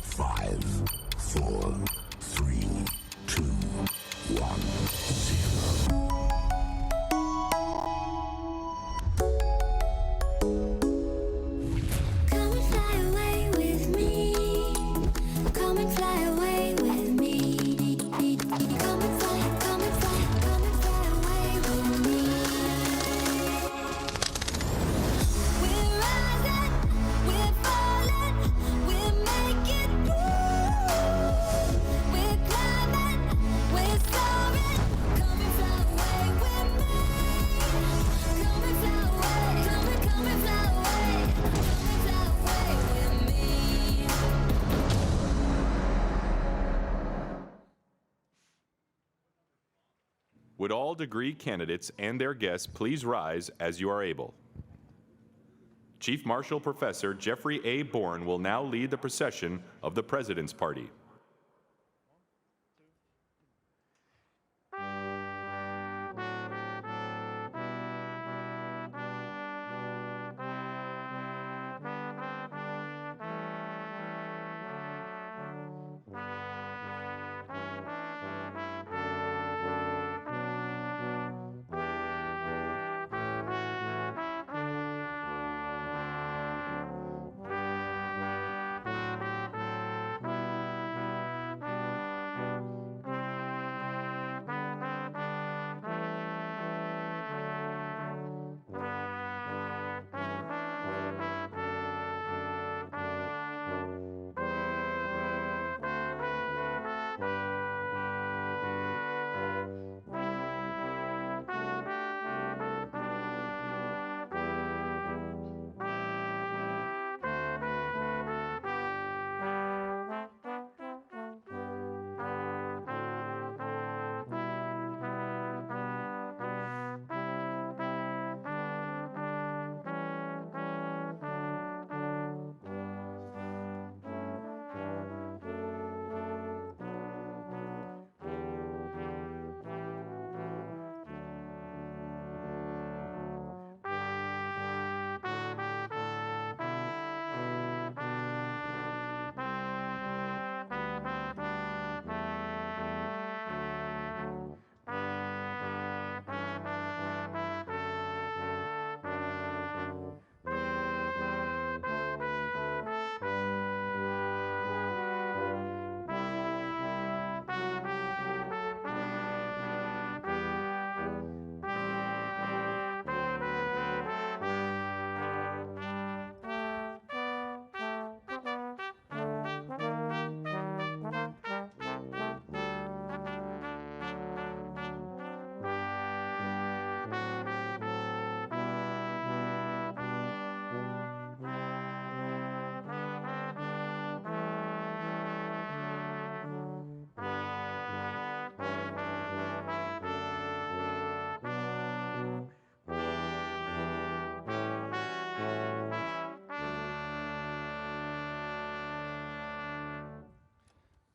Five, four, three, two, one, zero. Come and fly away with me. Come and fly away with me. Come and fly, come and fly, come and fly away with me. We're rising, we're falling, we're making moves. We're climbing, we're soaring. Come and fly away with me. Come and fly away, come and fly away. Come and fly away with me. Would all degree candidates and their guests please rise as you are able? Chief Marshal Professor Jeffrey A. Bourne will now lead the procession of the President's Party.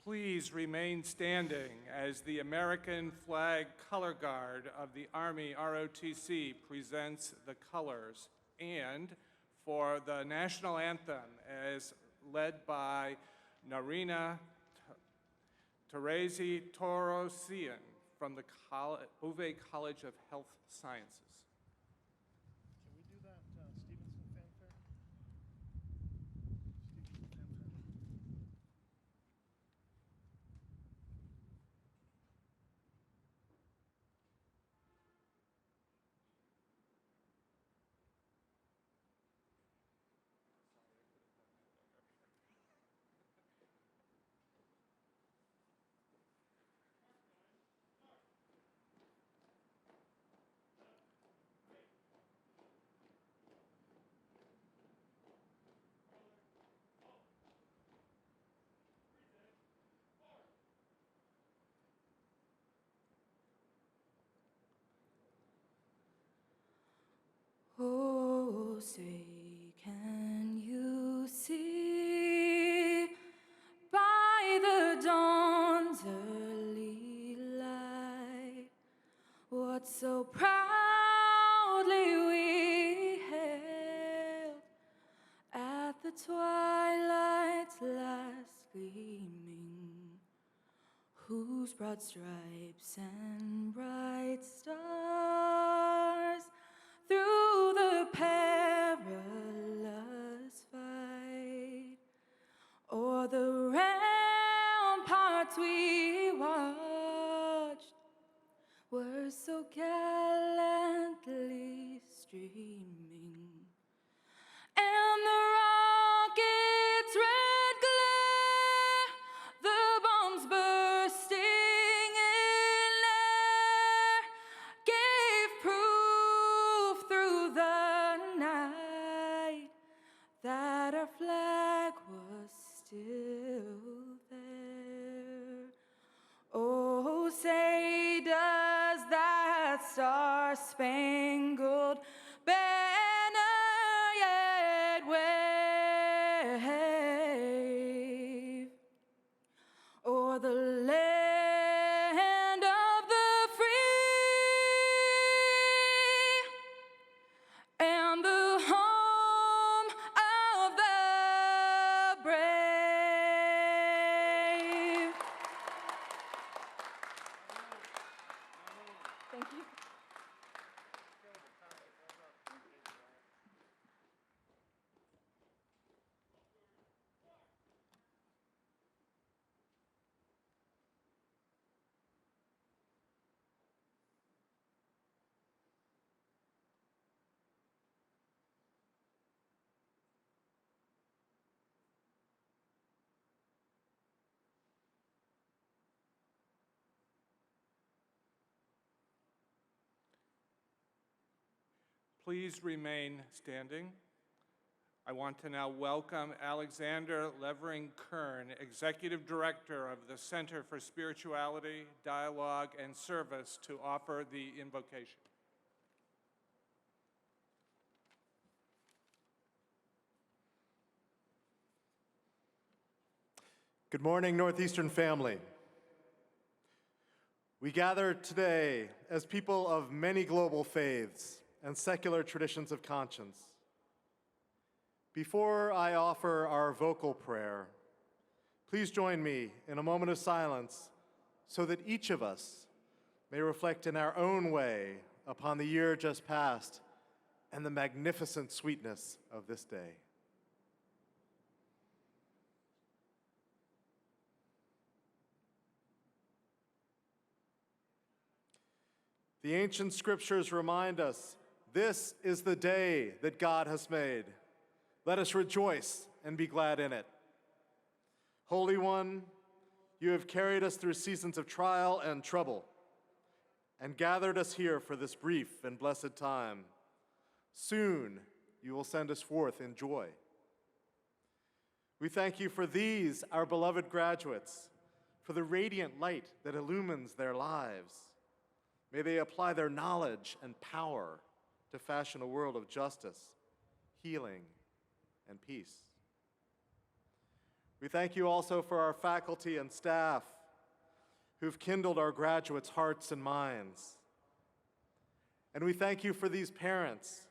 Please remain standing as the American Flag Color Guard of the Army ROTC presents the colors, and for the national anthem as led by Narina Teresi Torosian from the Bouvet College of Health Sciences. Can we do that Stevenson fanfare? whose broad stripes and bright stars through the perilous fight, o'er the ramparts we watched, were so gallantly streaming, and the rocket's red glare, the bombs bursting in air, gave proof through the night that our flag was still there. Oh, say does that star-spangled banner yet wave o'er the land of the free and the home of the brave? Thank you. Please remain standing. I want to now welcome Alexander Levering-Kern, Executive Director of the Center for Spirituality, Dialogue, and Service, to offer the invocation. Good morning, Northeastern family. We gather today as people of many global faiths and secular traditions of conscience. Before I offer our vocal prayer, please join me in a moment of silence so that each of us may reflect in our own way upon the year just past and the magnificent sweetness of this day. The ancient scriptures remind us, this is the day that God has made. Let us rejoice and be glad in it. Holy One, you have carried us through seasons of trial and trouble and gathered us here for this brief and blessed time. Soon you will send us forth in joy. We thank you for these, our beloved graduates, for the radiant light that illumines their lives. May they apply their knowledge and power to fashion a world of justice, healing, and peace. We thank you also for our faculty and staff who've kindled our graduates' hearts and minds. And we thank you for these parents,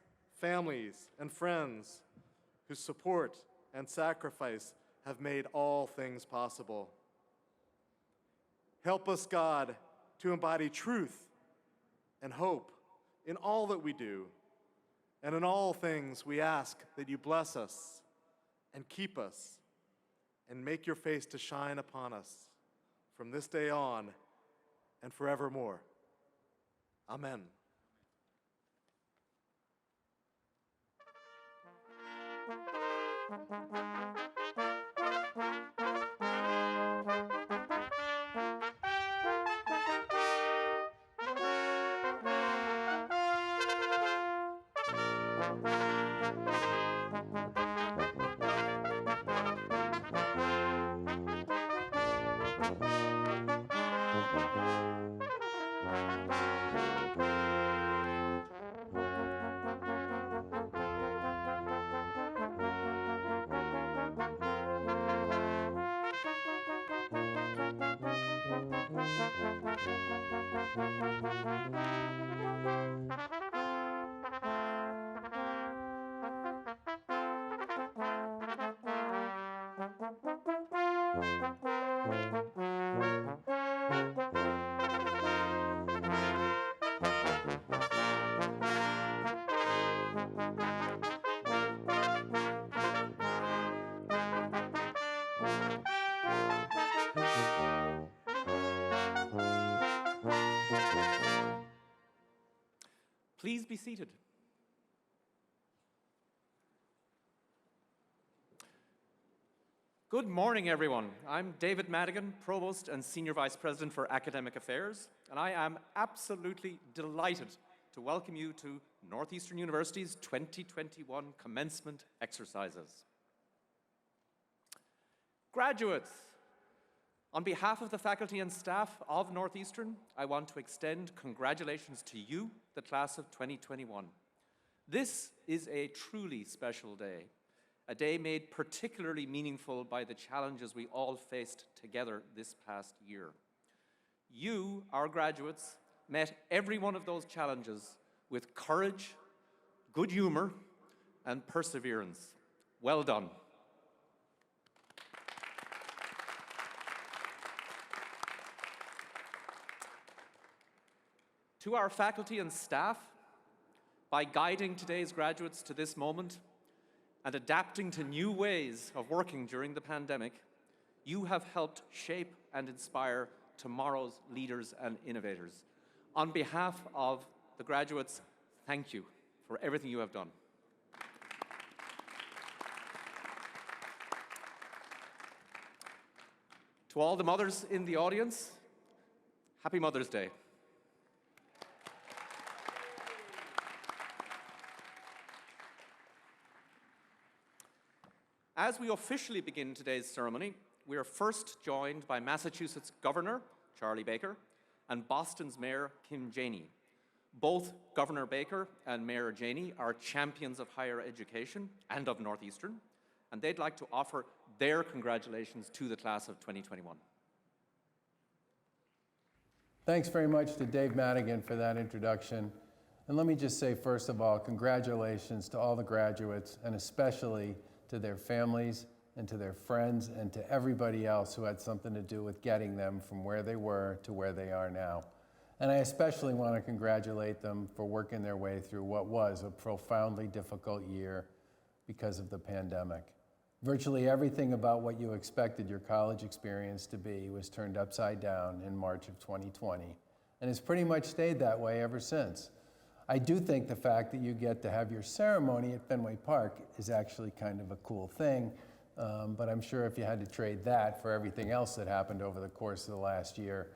families, and friends whose support and sacrifice have made all things possible. Help us, God, to embody truth and hope in all that we do, and in all things we ask that you bless us and keep us and make your face to shine upon us from this day on and forevermore. Amen. Please be seated. Good morning, everyone. I'm David Madigan, Provost and Senior Vice President for Academic Affairs, and I am absolutely delighted to welcome you to Northeastern University's 2021 commencement exercises. Graduates, on behalf of the faculty and staff of Northeastern, I want to extend congratulations to you, the class of 2021. This is a truly special day, a day made particularly meaningful by the challenges we all faced together this past year. You, our graduates, met every one of those challenges with courage, good humor, and perseverance. Well done. To our faculty and staff, by guiding today's graduates to this moment and adapting to new ways of working during the pandemic, you have helped shape and inspire tomorrow's leaders and innovators. On behalf of the graduates, thank you for everything you have done. To all the mothers in the audience, happy Mother's Day. As we officially begin today's ceremony, we are first joined by Massachusetts Governor Charlie Baker and Boston's Mayor Kim Janey. Both Governor Baker and Mayor Janey are champions of higher education and of Northeastern, and they'd like to offer their congratulations to the class of 2021. Thanks very much to Dave Madigan for that introduction. And let me just say, first of all, congratulations to all the graduates, and especially to their families and to their friends and to everybody else who had something to do with getting them from where they were to where they are now. And I especially want to congratulate them for working their way through what was a profoundly difficult year because of the pandemic. Virtually everything about what you expected your college experience to be was turned upside down in March of 2020, and it's pretty much stayed that way ever since. I do think the fact that you get to have your ceremony at Fenway Park is actually kind of a cool thing, but I'm sure if you had to trade that for everything else that happened over the course of the last year,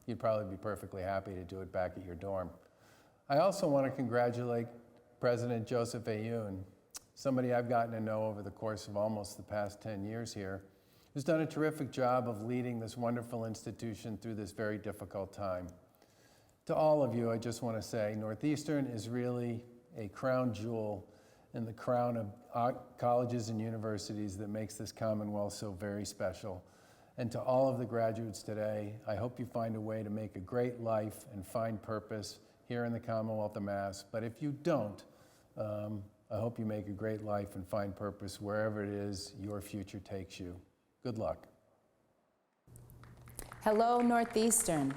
you'd probably be perfectly happy to do it back at your dorm. I also want to congratulate President Joseph A. Yoon, somebody I've gotten to know over the course of almost the past 10 years here, who's done a terrific job of leading this wonderful institution through this very difficult time. To all of you, I just want to say Northeastern is really a crown jewel in the crown of colleges and universities that makes this Commonwealth so very special. And to all of the graduates today, I hope you find a way to make a great life and find purpose here in the Commonwealth of Mass. But if you don't, I hope you make a great life and find purpose wherever it is your future takes you. Good luck. Hello, Northeastern.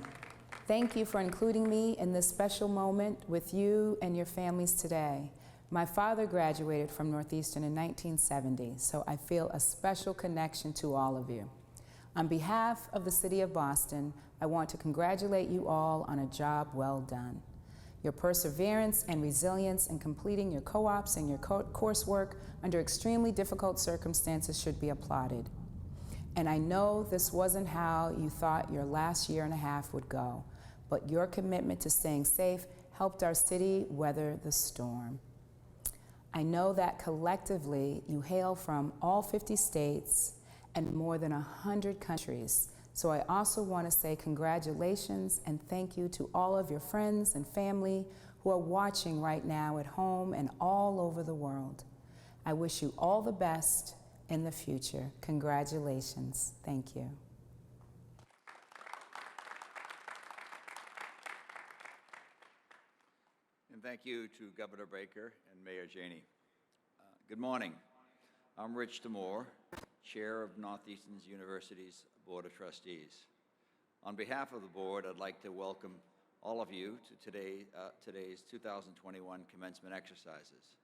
Thank you for including me in this special moment with you and your families today. My father graduated from Northeastern in 1970, so I feel a special connection to all of you. On behalf of the City of Boston, I want to congratulate you all on a job well done. Your perseverance and resilience in completing your co-ops and your coursework under extremely difficult circumstances should be applauded. And I know this wasn't how you thought your last year and a half would go, but your commitment to staying safe helped our city weather the storm. I know that collectively you hail from all 50 states and more than 100 countries. So I also want to say congratulations and thank you to all of your friends and family who are watching right now at home and all over the world. I wish you all the best in the future. Congratulations. Thank you. And thank you to Governor Baker and Mayor Janey. Good morning. I'm Rich DeMoore, Chair of Northeastern University's Board of Trustees. On behalf of the board, I'd like to welcome all of you to today's 2021 commencement exercises.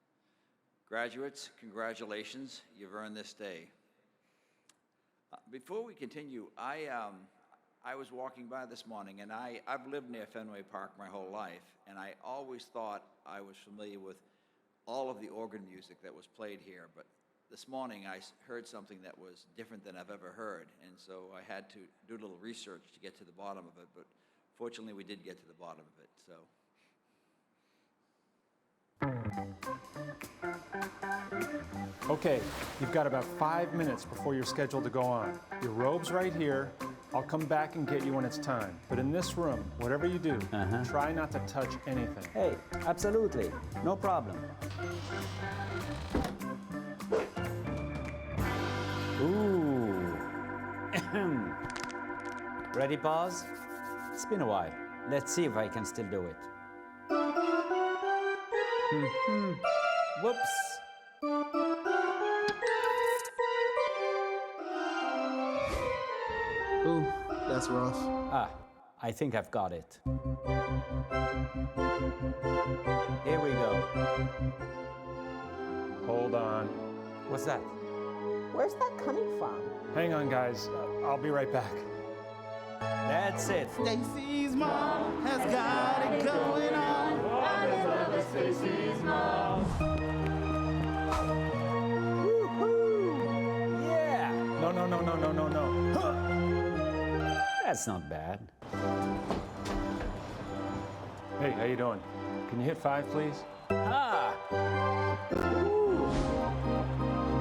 Graduates, congratulations, you've earned this day. Before we continue, I I was walking by this morning, and I've lived near Fenway Park my whole life, and I always thought I was familiar with all of the organ music that was played here, but this morning I heard something that was different than I've ever heard, and so I had to do a little research to get to the bottom of it, but fortunately we did get to the bottom of it, so. Okay, you've got about 5 minutes before you're scheduled to go on. Your robe's right here. I'll come back and get you when it's time. But in this room, whatever you do, try not to touch anything. Hey, absolutely. No problem. Ooh. Ready, pause? It's been a while. Let's see if I can still do it. Whoops. Ooh, that's rough. Ah, I think I've got it. Here we go. Hold on. What's that? Where's that coming from? Hang on, guys. I'll be right back. That's it. Stacy's mom has got it going on. I'm in love with Stacy's mom. Woo-hoo! Yeah! No. Huh. That's not bad. Hey, how you doing? Can you hit 5, please? Ah! Ooh.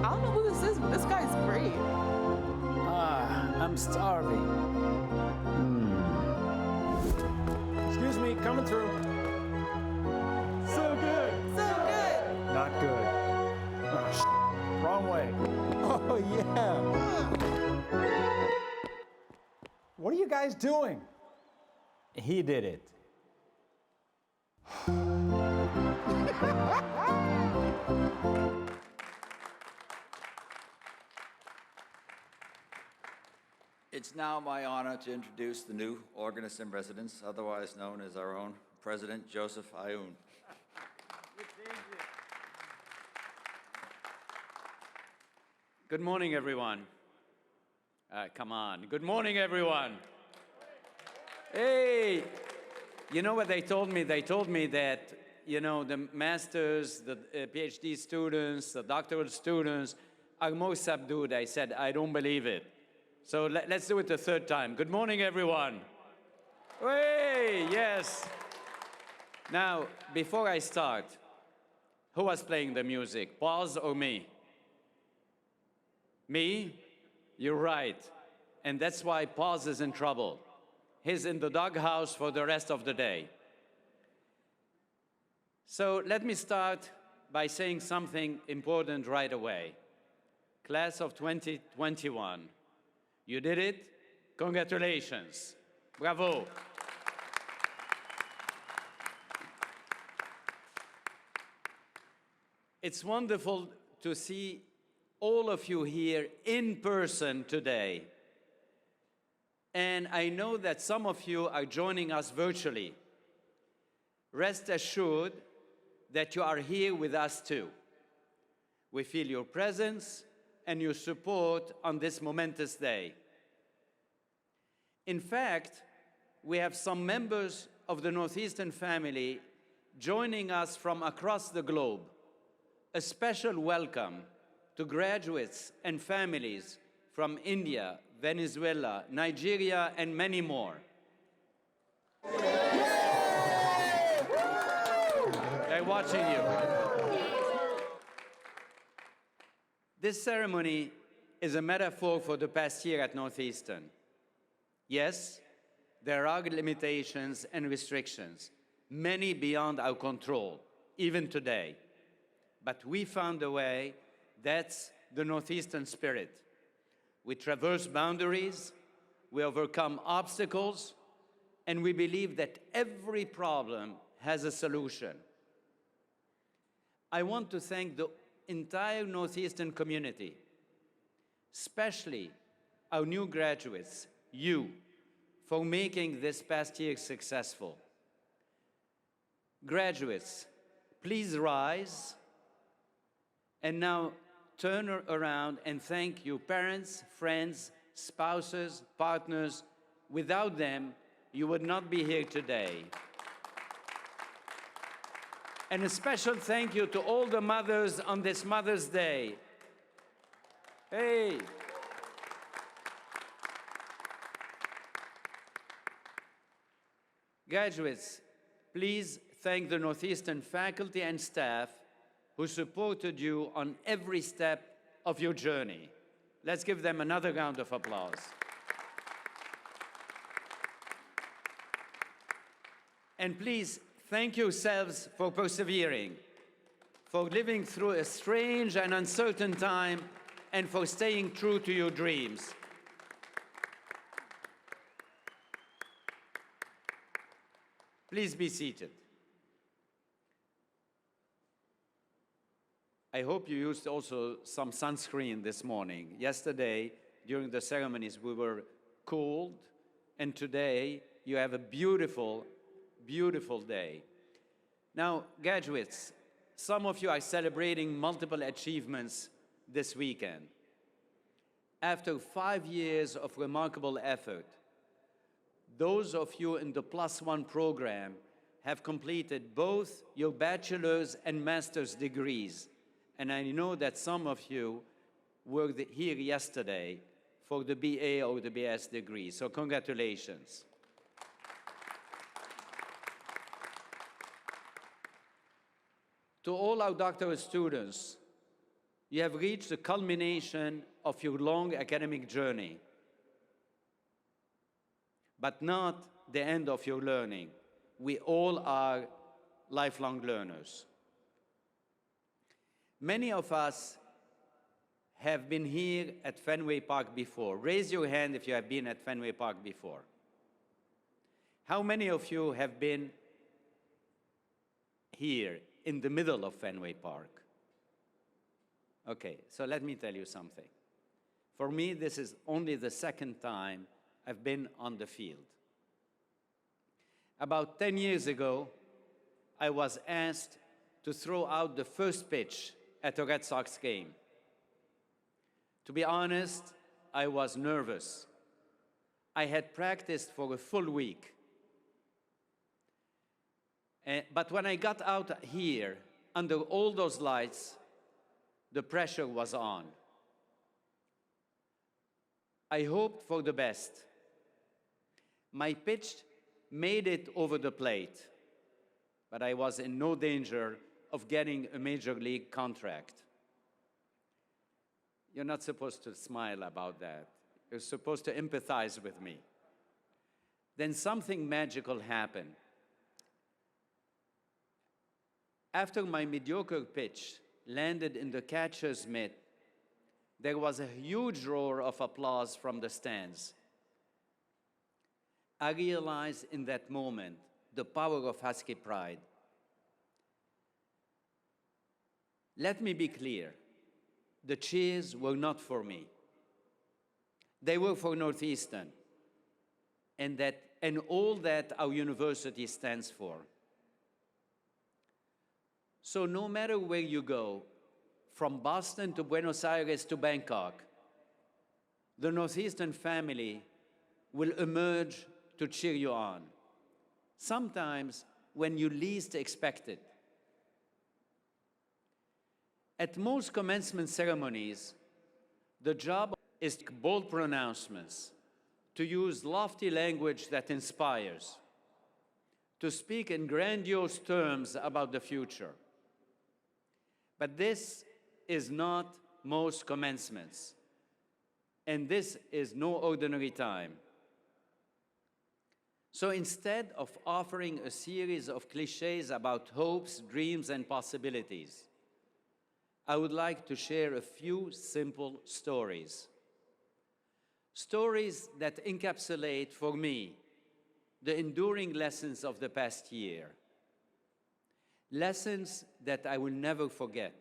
I don't know who this is, but this guy's great. Ah, I'm starving. Excuse me, coming through. So good. So good. Not good. Wrong way. Oh, yeah. What are you guys doing? He did it. It's now my honor to introduce the new organist in residence, otherwise known as our own President Joseph Aoun. Good morning, everyone. Come on. Good morning, everyone. Hey, you know what they told me? They told me that, you know, the masters, the PhD students, the doctoral students are more subdued. I said, I don't believe it. So let's do it the third time. Good morning, everyone. Hey, yes. Now, before I start, who was playing the music, Paz or me? Me? You're right. And that's why Paz is in trouble. He's in the doghouse for the rest of the day. So let me start by saying something important right away. Class of 2021, you did it. Congratulations. Bravo. It's wonderful to see all of you here in person today. And I know that some of you are joining us virtually. Rest assured that you are here with us too. We feel your presence and your support on this momentous day. In fact, we have some members of the Northeastern family joining us from across the globe. A special welcome to graduates and families from India, Venezuela, Nigeria, and many more. They're watching you. This ceremony is a metaphor for the past year at Northeastern. Yes, there are limitations and restrictions, many beyond our control, even today. But we found a way. That's the Northeastern spirit. We traverse boundaries, we overcome obstacles, and we believe that every problem has a solution. I want to thank the entire Northeastern community, especially our new graduates, you, for making this past year successful. Graduates, please rise. And now turn around and thank your parents, friends, spouses, partners, Without them, you would not be here today. And a special thank you to all the mothers on this Mother's Day. Hey! Graduates, please thank the Northeastern faculty and staff who supported you on every step of your journey. Let's give them another round of applause. And please thank yourselves for persevering, for living through a strange and uncertain time, and for staying true to your dreams. Please be seated. I hope you used also some sunscreen this morning. Yesterday, during the ceremonies, we were cold, and today you have a beautiful, beautiful day. Now, graduates, some of you are celebrating multiple achievements this weekend. After 5 years of remarkable effort, those of you in the +1 program have completed both your bachelor's and master's degrees. And I know that some of you were here yesterday for the BA or the BS degree, so congratulations. To all our doctoral students, you have reached the culmination of your long academic journey, but not the end of your learning. We all are lifelong learners. Many of us have been here at Fenway Park before. Raise your hand if you have been at Fenway Park before. How many of you have been here in the middle of Fenway Park? Okay, so let me tell you something. For me, this is only the second time I've been on the field. About 10 years ago, I was asked to throw out the first pitch at a Red Sox game. To be honest, I was nervous. I had practiced for a full week. But when I got out here, under all those lights, the pressure was on. I hoped for the best. My pitch made it over the plate, but I was in no danger of getting a major league contract. You're not supposed to smile about that. You're supposed to empathize with me. Then something magical happened. After my mediocre pitch landed in the catcher's mitt, there was a huge roar of applause from the stands. I realized in that moment the power of Husky pride. Let me be clear. The cheers were not for me. They were for Northeastern and all that our university stands for. So no matter where you go, from Boston to Buenos Aires to Bangkok, the Northeastern family will emerge to cheer you on, sometimes when you least expect it. At most commencement ceremonies, the job is to make bold pronouncements, to use lofty language that inspires, to speak in grandiose terms about the future. But this is not most commencements, and this is no ordinary time. So instead of offering a series of cliches about hopes, dreams, and possibilities, I would like to share a few simple stories. Stories that encapsulate, for me, the enduring lessons of the past year. Lessons that I will never forget.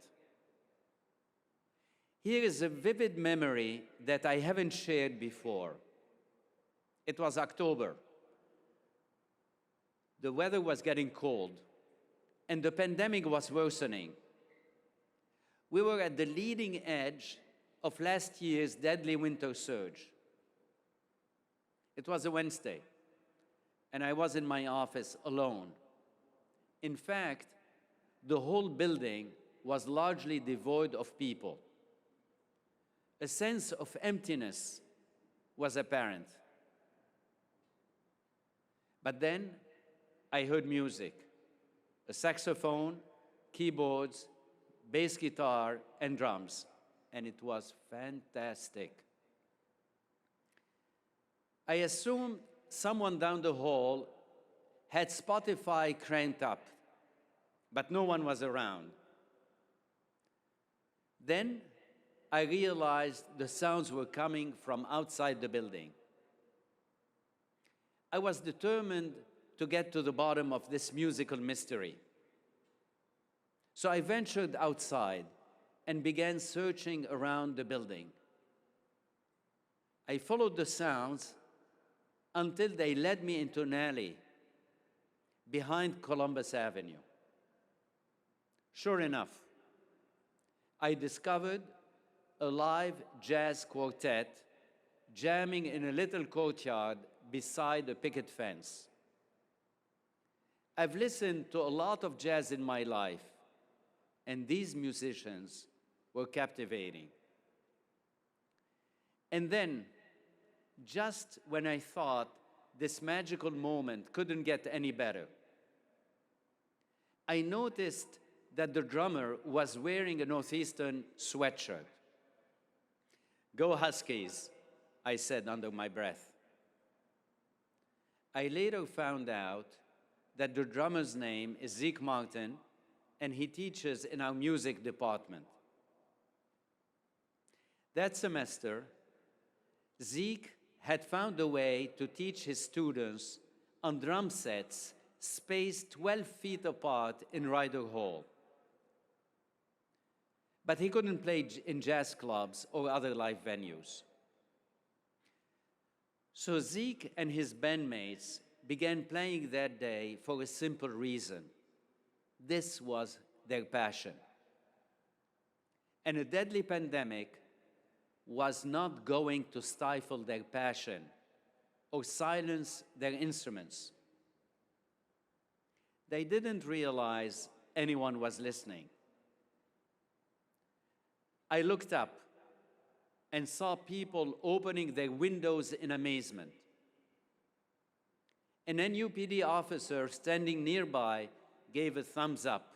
Here is a vivid memory that I haven't shared before. It was October. The weather was getting cold, and the pandemic was worsening. We were at the leading edge of last year's deadly winter surge. It was a Wednesday, and I was in my office alone. In fact, the whole building was largely devoid of people. A sense of emptiness was apparent. But then I heard music, a saxophone, keyboards, bass guitar, and drums, and it was fantastic. I assumed someone down the hall had Spotify cranked up, but no one was around. Then I realized the sounds were coming from outside the building. I was determined to get to the bottom of this musical mystery. So I ventured outside and began searching around the building. I followed the sounds until they led me into an alley behind Columbus Avenue. Sure enough, I discovered a live jazz quartet jamming in a little courtyard beside a picket fence. I've listened to a lot of jazz in my life, and these musicians were captivating. And then, just when I thought this magical moment couldn't get any better, I noticed that the drummer was wearing a Northeastern sweatshirt. "Go Huskies," I said under my breath. I later found out that the drummer's name is Zeke Martin, and he teaches in our music department. That semester, Zeke had found a way to teach his students on drum sets spaced 12 feet apart in Ryder Hall. But he couldn't play in jazz clubs or other live venues. So Zeke and his bandmates began playing that day for a simple reason. This was their passion. And a deadly pandemic was not going to stifle their passion or silence their instruments. They didn't realize anyone was listening. I looked up and saw people opening their windows in amazement. An NUPD officer standing nearby gave a thumbs up.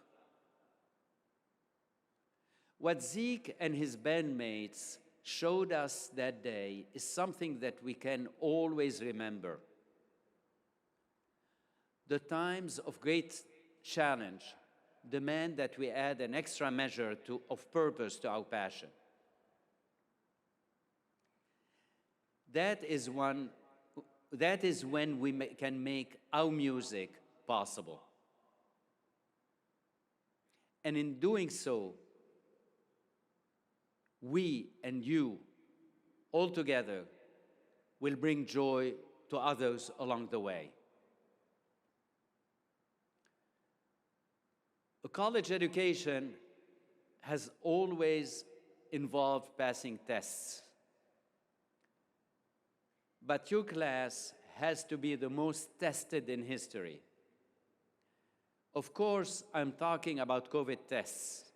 What Zeke and his bandmates showed us that day is something that we can always remember. The times of great challenge demand that we add an extra measure of purpose to our passion. That is when we can make our music possible. And in doing so, we and you, all together, will bring joy to others along the way. A college education has always involved passing tests. But your class has to be the most tested in history. Of course, I'm talking about COVID tests.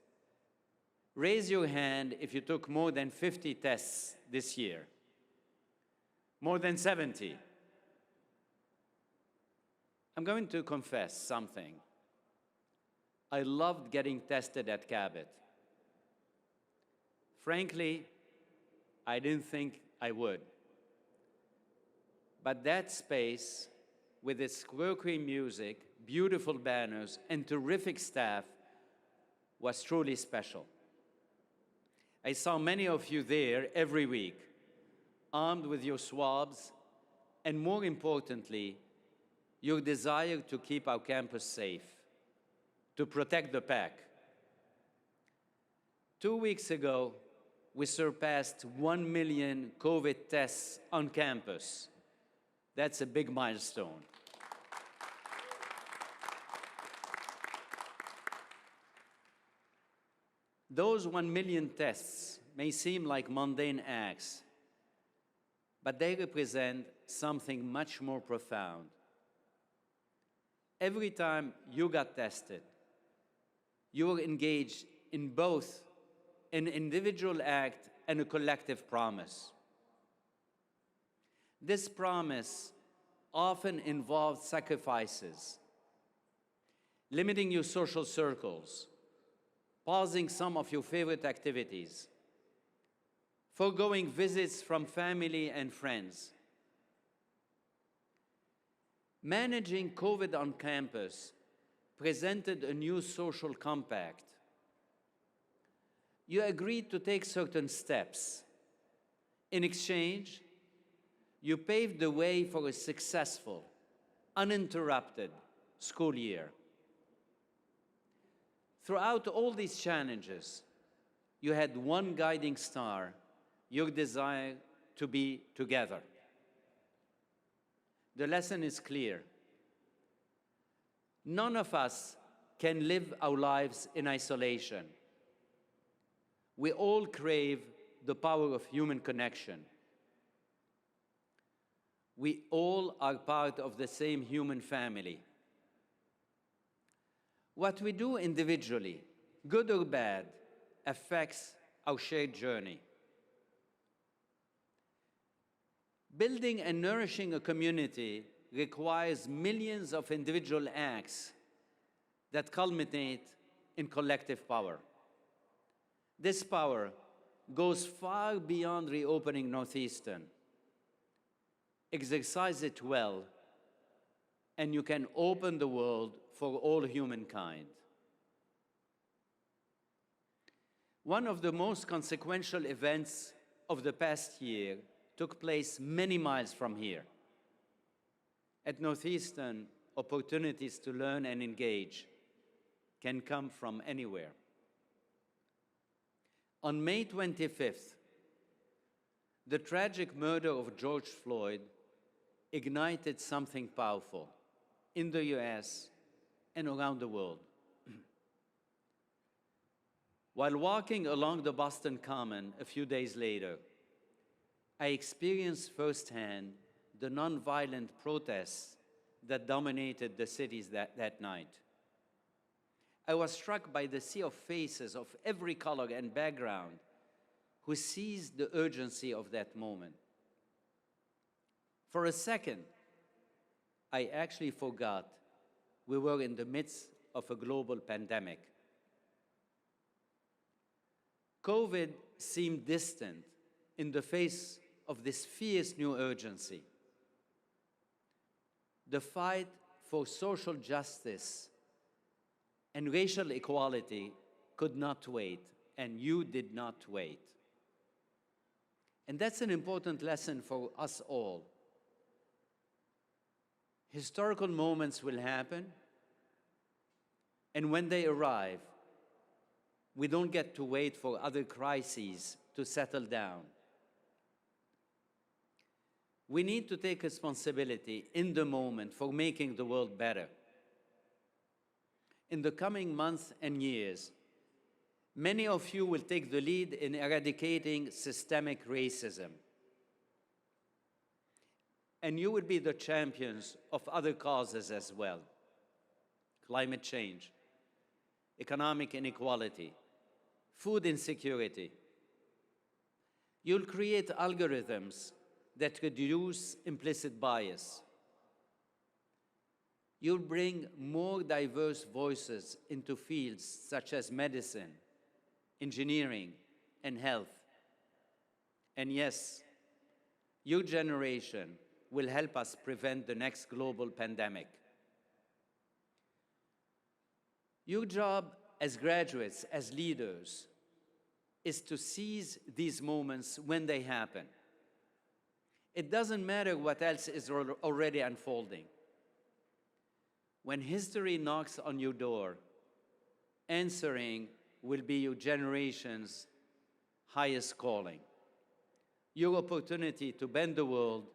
Raise your hand if you took more than 50 tests this year. More than 70. I'm going to confess something. I loved getting tested at Cabot. Frankly, I didn't think I would. But that space, with its quirky music, beautiful banners, and terrific staff, was truly special. I saw many of you there every week, armed with your swabs, and more importantly, your desire to keep our campus safe, to protect the pack. 2 weeks ago, we surpassed 1 million COVID tests on campus. That's a big milestone. Those 1 million tests may seem like mundane acts, but they represent something much more profound. Every time you got tested, you were engaged in both an individual act and a collective promise. This promise often involved sacrifices, limiting your social circles, pausing some of your favorite activities, foregoing visits from family and friends. Managing COVID on campus presented a new social compact. You agreed to take certain steps. In exchange, you paved the way for a successful, uninterrupted school year. Throughout all these challenges, you had one guiding star, your desire to be together. The lesson is clear. None of us can live our lives in isolation. We all crave the power of human connection. We all are part of the same human family. What we do individually, good or bad, affects our shared journey. Building and nourishing a community requires millions of individual acts that culminate in collective power. This power goes far beyond reopening Northeastern. Exercise it well, and you can open the world for all humankind. One of the most consequential events of the past year took place many miles from here. At Northeastern, opportunities to learn and engage can come from anywhere. On May 25th, the tragic murder of George Floyd ignited something powerful in the US and around the world. While walking along the Boston Common a few days later, I experienced firsthand the nonviolent protests that dominated the cities that night. I was struck by the sea of faces of every color and background who seized the urgency of that moment. For a second, I actually forgot we were in the midst of a global pandemic. COVID seemed distant in the face of this fierce new urgency. The fight for social justice and racial equality could not wait, and you did not wait. And that's an important lesson for us all. Historical moments will happen, and when they arrive, we don't get to wait for other crises to settle down. We need to take responsibility in the moment for making the world better. In the coming months and years, many of you will take the lead in eradicating systemic racism. And you will be the champions of other causes as well. Climate change, economic inequality, food insecurity. You'll create algorithms that reduce implicit bias. You'll bring more diverse voices into fields such as medicine, engineering, and health. And yes, your generation will help us prevent the next global pandemic. Your job as graduates, as leaders, is to seize these moments when they happen. It doesn't matter what else is already unfolding. When history knocks on your door, answering will be your generation's highest calling. Your opportunity to bend the world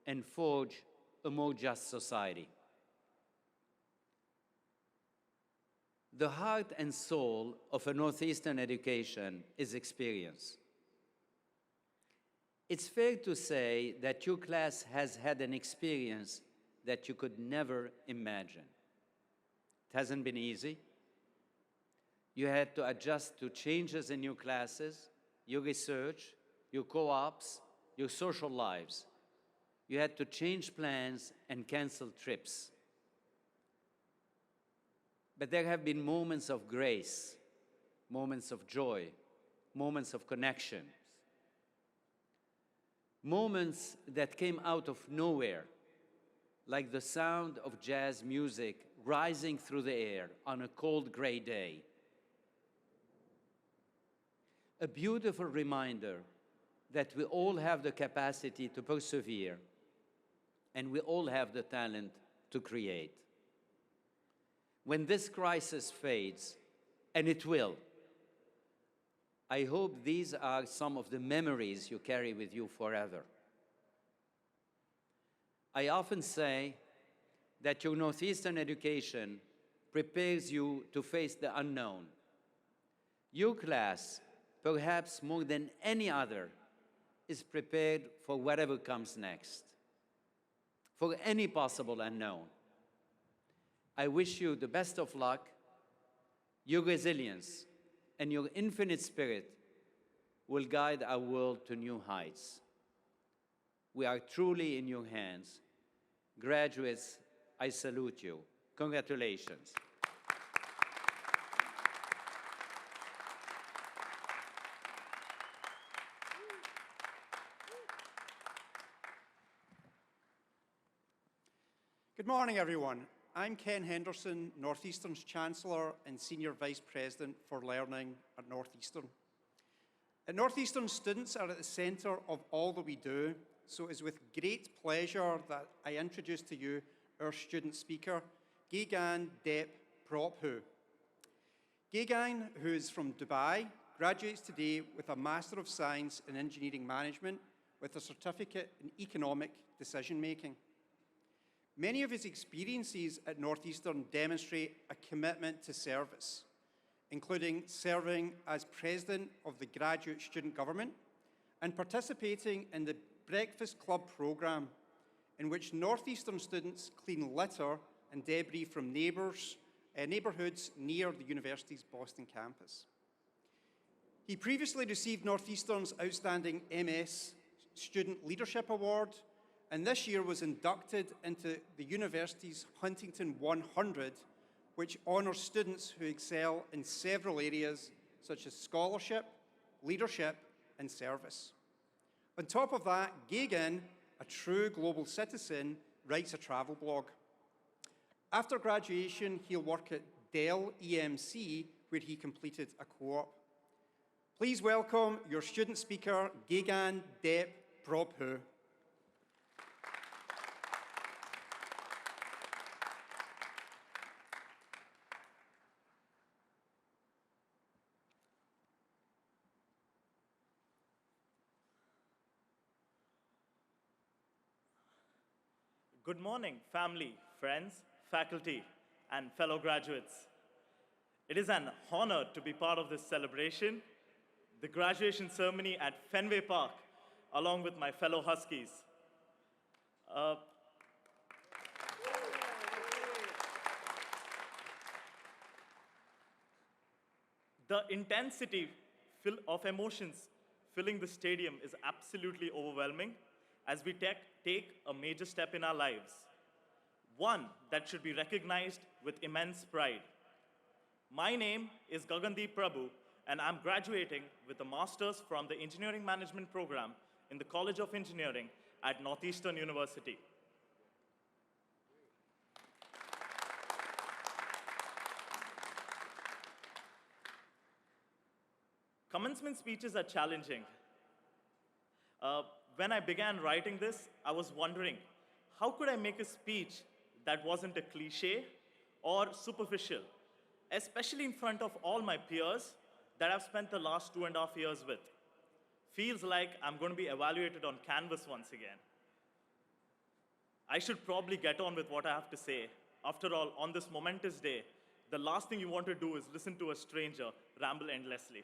and forge a more just society. The heart and soul of a Northeastern education is experience. It's fair to say that your class has had an experience that you could never imagine. It hasn't been easy. You had to adjust to changes in your classes, your research, your co-ops, your social lives. You had to change plans and cancel trips. But there have been moments of grace, moments of joy, moments of connection, moments that came out of nowhere, like the sound of jazz music rising through the air on a cold, gray day. A beautiful reminder that we all have the capacity to persevere, and we all have the talent to create. When this crisis fades, and it will, I hope these are some of the memories you carry with you forever. I often say that your Northeastern education prepares you to face the unknown. Your class, perhaps more than any other, is prepared for whatever comes next, for any possible unknown. I wish you the best of luck. Your resilience and your infinite spirit will guide our world to new heights. We are truly in your hands. Graduates, I salute you. Congratulations. Good morning, everyone. I'm Ken Henderson, Northeastern's Chancellor and Senior Vice President for Learning at Northeastern. At Northeastern, students are at the centre of all that we do, so it is with great pleasure that I introduce to you our student speaker, Geoghegan Dep Prophu. Geoghegan, who is from Dubai, graduates today with a Master of Science in Engineering Management with a certificate in Economic Decision Making. Many of his experiences at Northeastern demonstrate a commitment to service, including serving as President of the Graduate Student Government and participating in the Breakfast Club programme, in which Northeastern students clean litter and debris from neighbourhoods near the university's Boston campus. He previously received Northeastern's Outstanding MS Student Leadership Award, and this year was inducted into the university's Huntington 100, which honours students who excel in several areas such as scholarship, leadership, and service. On top of that, Geoghegan, a true global citizen, writes a travel blog. After graduation, he'll work at Dell EMC, where he completed a co-op. Please welcome your student speaker, Geoghegan Dep Prophu. Good morning, family, friends, faculty, and fellow graduates. It is an honor to be part of this celebration, the graduation ceremony at Fenway Park, along with my fellow Huskies. The intensity of emotions filling the stadium is absolutely overwhelming as we take a major step in our lives, one that should be recognized with immense pride. My name is Geoghegan Prabhu, and I'm graduating with a master's from the Engineering Management program in the College of Engineering at Northeastern University. Commencement speeches are challenging. When I began writing this, I was wondering, how could I make a speech that wasn't a cliche or superficial, especially in front of all my peers that I've spent the last 2.5 years with? Feels like I'm going to be evaluated on Canvas once again. I should probably get on with what I have to say. After all, on this momentous day, the last thing you want to do is listen to a stranger ramble endlessly.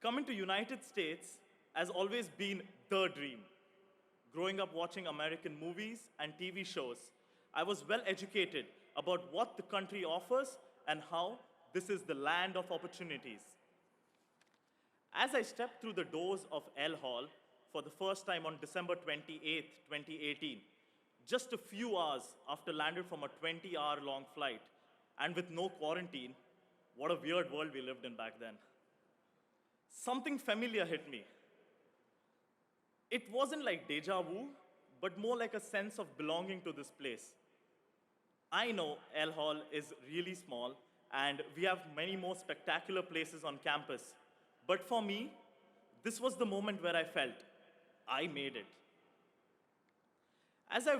Coming to United States has always been the dream. Growing up watching American movies and TV shows, I was well educated about what the country offers and how this is the land of opportunities. As I stepped through the doors of L Hall for the first time on December 28, 2018, just a few hours after landed from a 20-hour-long flight, and with no quarantine, what a weird world we lived in back then. Something familiar hit me. It wasn't like deja vu, but more like a sense of belonging to this place. I know L Hall is really small, and we have many more spectacular places on campus. But for me, this was the moment where I felt I made it. As I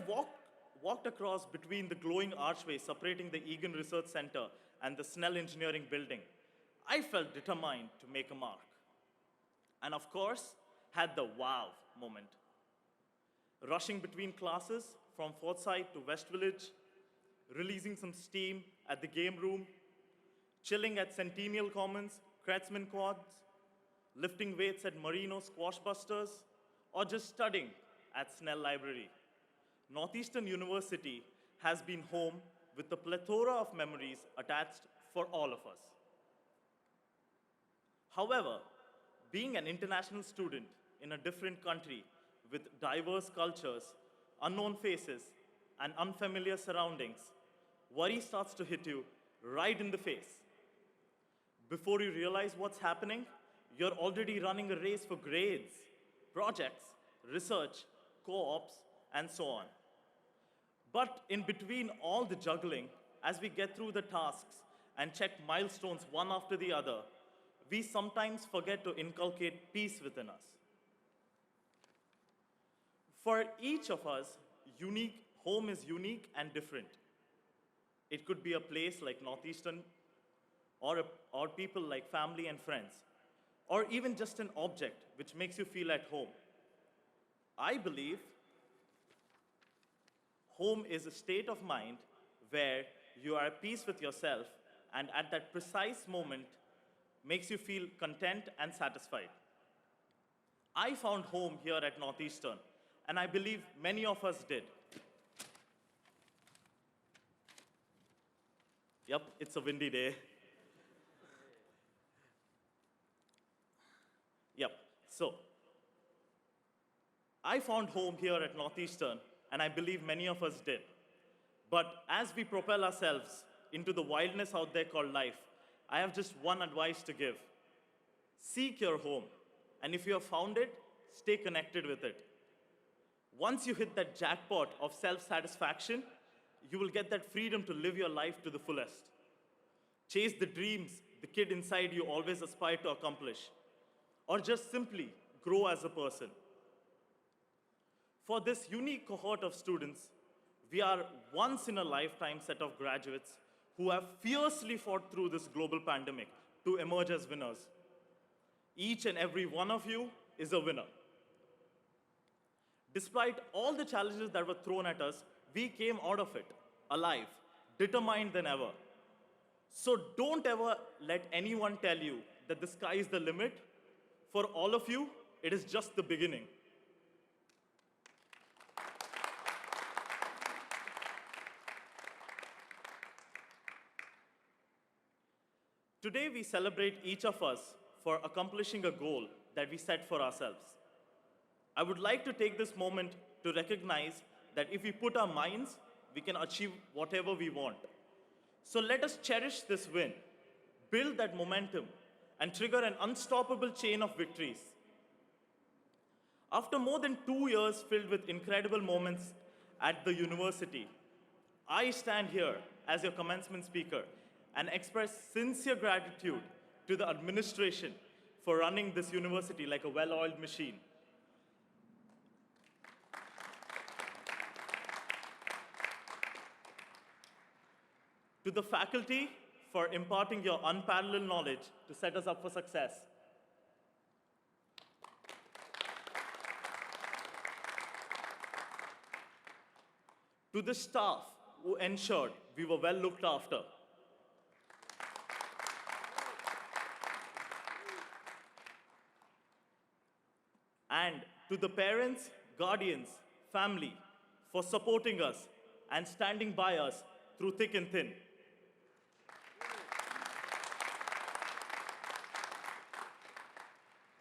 walked across between the glowing archway separating the Egan Research Center and the Snell Engineering Building, I felt determined to make a mark. And of course, had the wow moment. Rushing between classes from Forsyth to West Village, releasing some steam at the game room, chilling at Centennial Commons, Commencement quads, lifting weights at Marino Squash Busters, or just studying at Snell Library. Northeastern University has been home with a plethora of memories attached for all of us. However, being an international student in a different country with diverse cultures, unknown faces, and unfamiliar surroundings, worry starts to hit you right in the face. Before you realize what's happening, you're already running a race for grades, projects, research, co-ops, and so on. But in between all the juggling, as we get through the tasks and check milestones one after the other, we sometimes forget to inculcate peace within us. For each of us, home is unique and different. It could be a place like Northeastern, or people like family and friends, or even just an object which makes you feel at home. I believe home is a state of mind where you are at peace with yourself, and at that precise moment makes you feel content and satisfied. I found home here at Northeastern, and I believe many of us did. Yep, it's a windy day. Yep, so I found home here at Northeastern, and I believe many of us did. But as we propel ourselves into the wildness out there called life, I have just one advice to give. Seek your home, and if you have found it, stay connected with it. Once you hit that jackpot of self-satisfaction, you will get that freedom to live your life to the fullest. Chase the dreams the kid inside you always aspired to accomplish, or just simply grow as a person. For this unique cohort of students, we are once-in-a-lifetime set of graduates who have fiercely fought through this global pandemic to emerge as winners. Each and every one of you is a winner. Despite all the challenges that were thrown at us, we came out of it alive, determined than ever. So don't ever let anyone tell you that the sky is the limit. For all of you, it is just the beginning. Today, we celebrate each of us for accomplishing a goal that we set for ourselves. I would like to take this moment to recognize that if we put our minds, we can achieve whatever we want. So let us cherish this win, build that momentum, and trigger an unstoppable chain of victories. After more than 2 years filled with incredible moments at the university, I stand here as your commencement speaker and express sincere gratitude to the administration for running this university like a well-oiled machine. To the faculty for imparting your unparalleled knowledge to set us up for success. To the staff who ensured we were well looked after. and to the parents, guardians, family for supporting us and standing by us through thick and thin.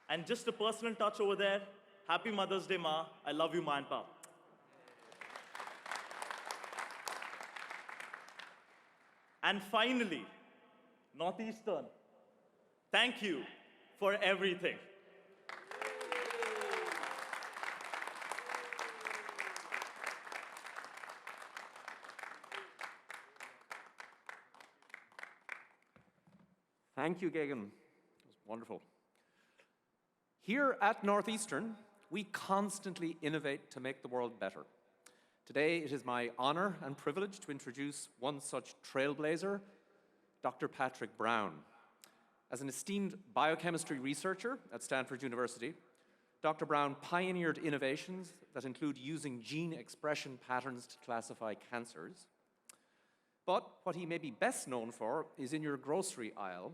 And just a personal touch over there, happy Mother's Day, Ma. I love you, Ma and Pa. And finally, Northeastern, thank you for everything. Thank you, Gagan. It was wonderful. Here at Northeastern, we constantly innovate to make the world better. Today, it is my honor and privilege to introduce one such trailblazer, Dr. Patrick Brown. As an esteemed biochemistry researcher at Stanford University, Dr. Brown pioneered innovations that include using gene expression patterns to classify cancers. But what he may be best known for is in your grocery aisle,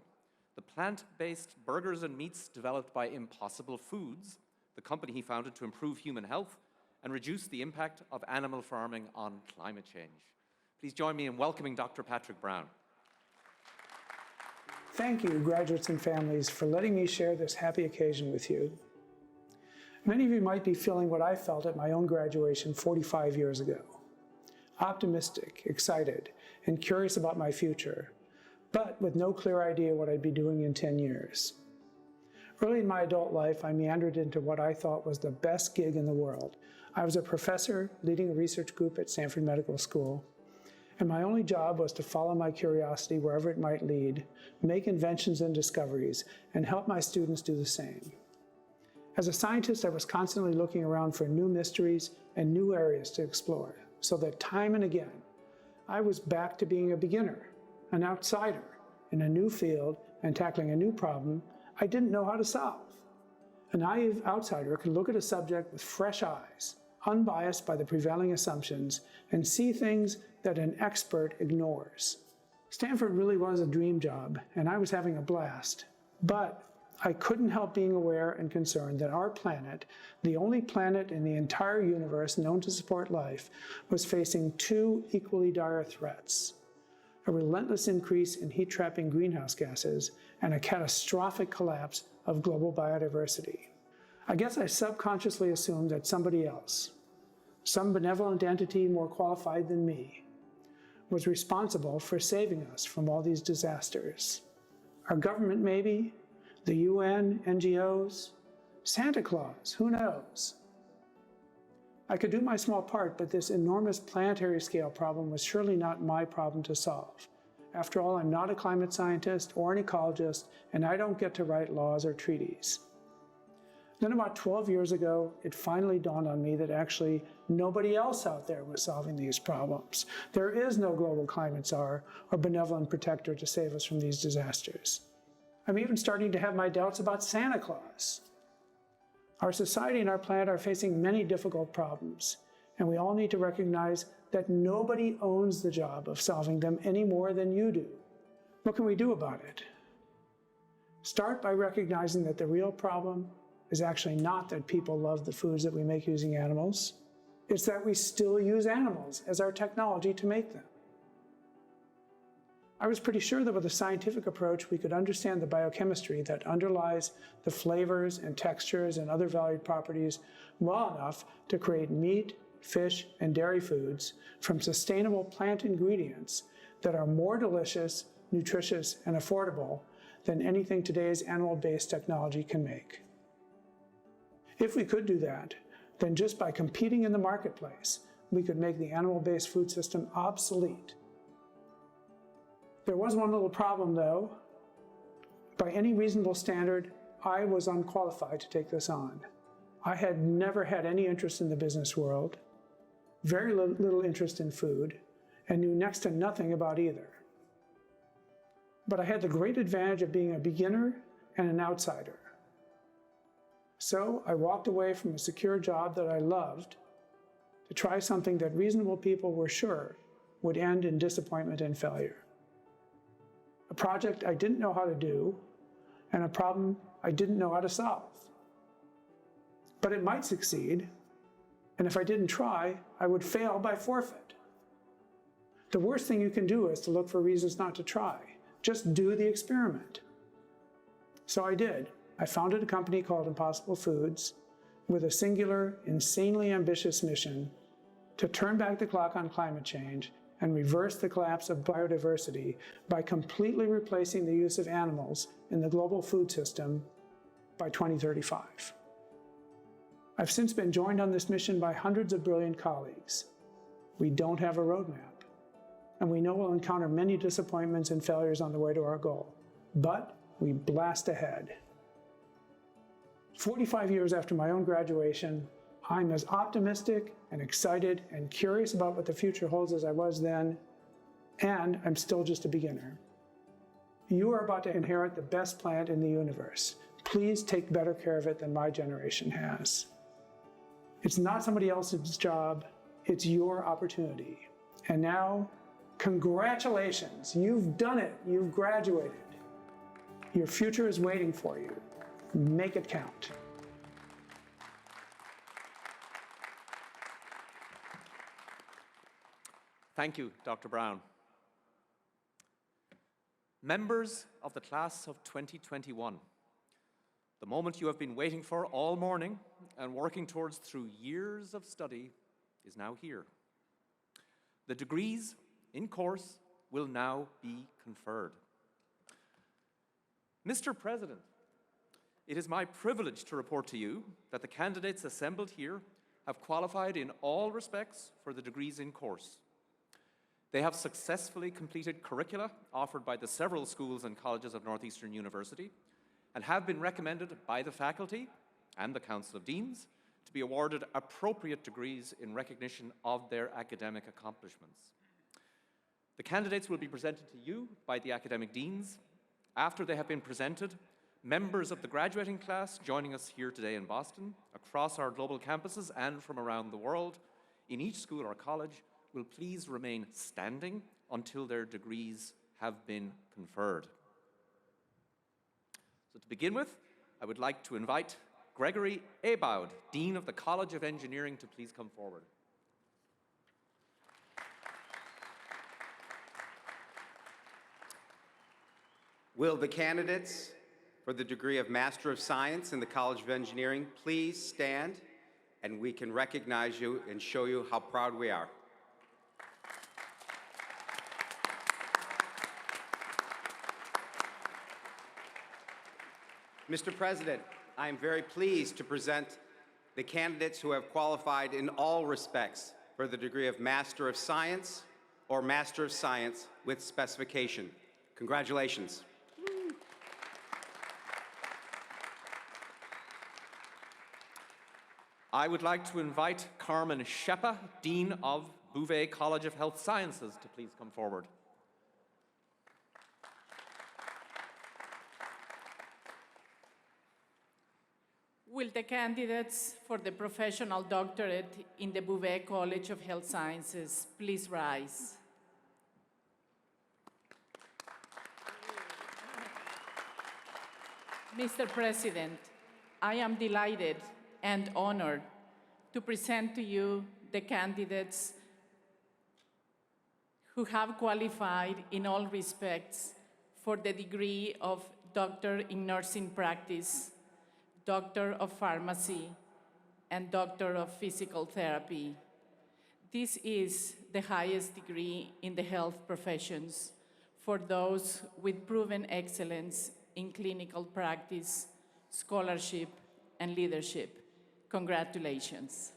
the plant-based burgers and meats developed by Impossible Foods, the company he founded to improve human health and reduce the impact of animal farming on climate change. Please join me in welcoming Dr. Patrick Brown. Thank you, graduates and families, for letting me share this happy occasion with you. Many of you might be feeling what I felt at my own graduation 45 years ago. Optimistic, excited, and curious about my future, but with no clear idea what I'd be doing in 10 years. Early in my adult life, I meandered into what I thought was the best gig in the world. I was a professor leading a research group at Stanford Medical School, and my only job was to follow my curiosity wherever it might lead, make inventions and discoveries, and help my students do the same. As a scientist, I was constantly looking around for new mysteries and new areas to explore, so that time and again, I was back to being a beginner, an outsider in a new field and tackling a new problem I didn't know how to solve. A naive outsider could look at a subject with fresh eyes, unbiased by the prevailing assumptions, and see things that an expert ignores. Stanford really was a dream job, and I was having a blast. But I couldn't help being aware and concerned that our planet, the only planet in the entire universe known to support life, was facing two equally dire threats: a relentless increase in heat-trapping greenhouse gases, and a catastrophic collapse of global biodiversity. I guess I subconsciously assumed that somebody else, some benevolent entity more qualified than me, was responsible for saving us from all these disasters. Our government, maybe, the UN, NGOs, Santa Claus, who knows? I could do my small part, but this enormous planetary scale problem was surely not my problem to solve. After all, I'm not a climate scientist or an ecologist, and I don't get to write laws or treaties. Then about 12 years ago, it finally dawned on me that actually nobody else out there was solving these problems. There is no global climate czar or benevolent protector to save us from these disasters. I'm even starting to have my doubts about Santa Claus. Our society and our planet are facing many difficult problems, and we all need to recognize that nobody owns the job of solving them any more than you do. What can we do about it? Start by recognizing that the real problem is actually not that people love the foods that we make using animals. It's that we still use animals as our technology to make them. I was pretty sure that with a scientific approach, we could understand the biochemistry that underlies the flavors and textures and other valued properties well enough to create meat, fish, and dairy foods from sustainable plant ingredients that are more delicious, nutritious, and affordable than anything today's animal-based technology can make. If we could do that, then just by competing in the marketplace, we could make the animal-based food system obsolete. There was one little problem, though. By any reasonable standard, I was unqualified to take this on. I had never had any interest in the business world, very little interest in food, and knew next to nothing about either. But I had the great advantage of being a beginner and an outsider. So I walked away from a secure job that I loved to try something that reasonable people were sure would end in disappointment and failure. A project I didn't know how to do, and a problem I didn't know how to solve. but it might succeed. And if I didn't try, I would fail by forfeit. The worst thing you can do is to look for reasons not to try. Just do the experiment. So I did. I founded a company called Impossible Foods with a singular, insanely ambitious mission to turn back the clock on climate change and reverse the collapse of biodiversity by completely replacing the use of animals in the global food system by 2035. I've since been joined on this mission by hundreds of brilliant colleagues. We don't have a roadmap, and we know we'll encounter many disappointments and failures on the way to our goal, but we blast ahead. 45 years after my own graduation, I'm as optimistic and excited and curious about what the future holds as I was then, and I'm still just a beginner. You are about to inherit the best plant in the universe. Please take better care of it than my generation has. It's not somebody else's job, it's your opportunity. And now, congratulations, you've done it, you've graduated. Your future is waiting for you. Make it count. Thank you, Dr. Brown. Members of the class of 2021, the moment you have been waiting for all morning and working towards through years of study is now here. The degrees in course will now be conferred. Mr. President, it is my privilege to report to you that the candidates assembled here have qualified in all respects for the degrees in course. They have successfully completed curricula offered by the several schools and colleges of Northeastern University and have been recommended by the faculty and the Council of Deans to be awarded appropriate degrees in recognition of their academic accomplishments. The candidates will be presented to you by the academic deans. After they have been presented, members of the graduating class joining us here today in Boston, across our global campuses and from around the world, in each school or college, will please remain standing until their degrees have been conferred. So to begin with, I would like to invite Gregory Abaud, Dean of the College of Engineering, to please come forward. Will the candidates for the degree of Master of Science in the College of Engineering please stand, and we can recognize you and show you how proud we are. Mr. President, I am very pleased to present the candidates who have qualified in all respects for the degree of Master of Science or Master of Science with specification. Congratulations. I would like to invite Carmen Shepa, Dean of Bouvet College of Health Sciences, to please come forward. Will the candidates for the professional doctorate in the Bouvet College of Health Sciences please rise? Mr. President, I am delighted and honored to present to you the candidates who have qualified in all respects for the degree of Doctor in Nursing Practice, Doctor of Pharmacy, and Doctor of Physical Therapy. This is the highest degree in the health professions for those with proven excellence in clinical practice, scholarship, and leadership. Congratulations.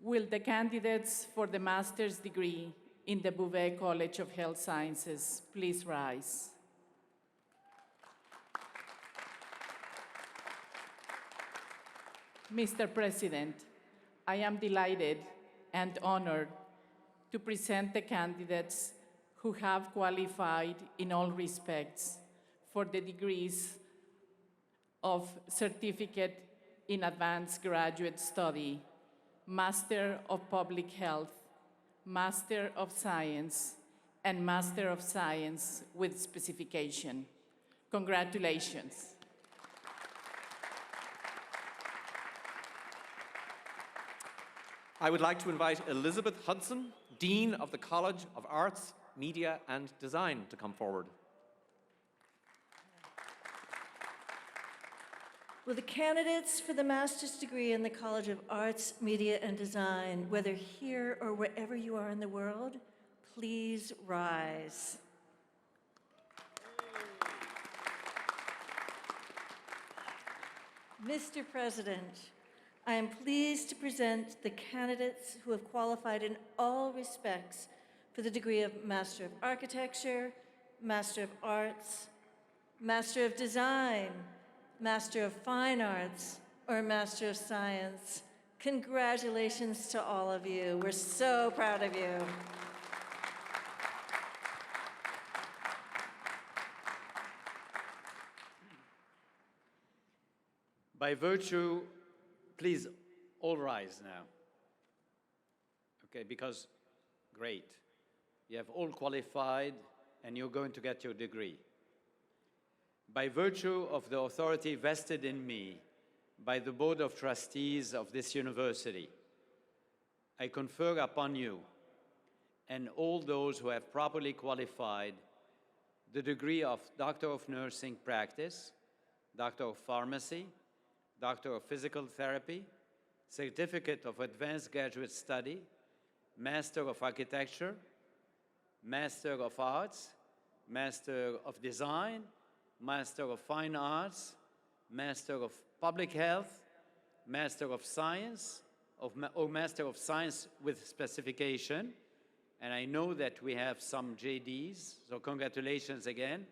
Will the candidates for the master's degree in the Bouvet College of Health Sciences please rise? Mr. President, I am delighted and honored to present the candidates who have qualified in all respects for the degrees of Certificate in Advanced Graduate Study, Master of Public Health, Master of Science, and Master of Science with specification. Congratulations. I would like to invite Elizabeth Hudson, Dean of the College of Arts, Media and Design, to come forward. Will the candidates for the master's degree in the College of Arts, Media and Design, whether here or wherever you are in the world, please rise. Mr. President, I am pleased to present the candidates who have qualified in all respects for the degree of Master of Architecture, Master of Arts, Master of Design, Master of Fine Arts, or Master of Science. Congratulations to all of you. We're so proud of you. By virtue, please all rise now. Okay, because great. You have all qualified and you're going to get your degree. By virtue of the authority vested in me by the Board of Trustees of this university, I confer upon you and all those who have properly qualified the degree of Doctor of Nursing Practice, Doctor of Pharmacy, Doctor of Physical Therapy, Certificate of Advanced Graduate Study, Master of Architecture, Master of Arts, Master of Design, Master of Fine Arts, Master of Public Health, Master of Science, or Master of Science with specification. And I know that we have some JDs, so congratulations again.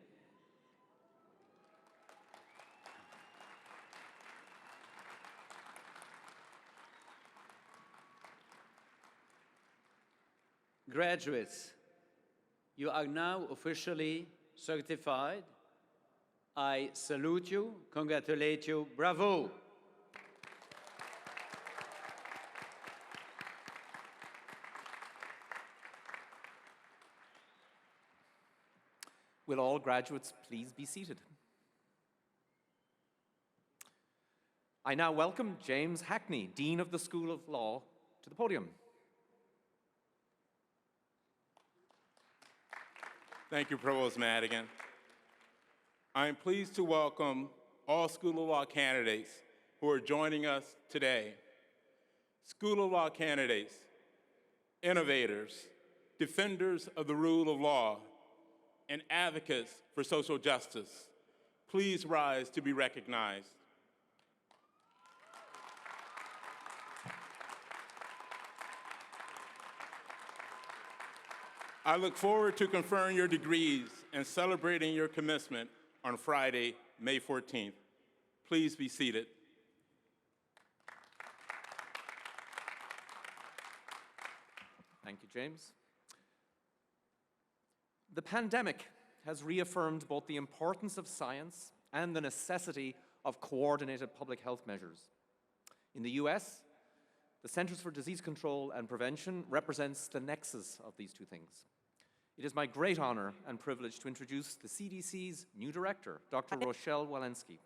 Graduates, you are now officially certified. I salute you, congratulate you, bravo. Will all graduates please be seated? I now welcome James Hackney, Dean of the School of Law, to the podium. Thank you, Provost Madigan. I am pleased to welcome all School of Law candidates who are joining us today. School of Law candidates, innovators, defenders of the rule of law, and advocates for social justice, please rise to be recognized. I look forward to conferring your degrees and celebrating your commencement on Friday, May 14th. Please be seated. Thank you, James. The pandemic has reaffirmed both the importance of science and the necessity of coordinated public health measures. In the US, the Centers for Disease Control and Prevention represents the nexus of these two things. It is my great honor and privilege to introduce the CDC's new director, Dr. Rochelle Walensky.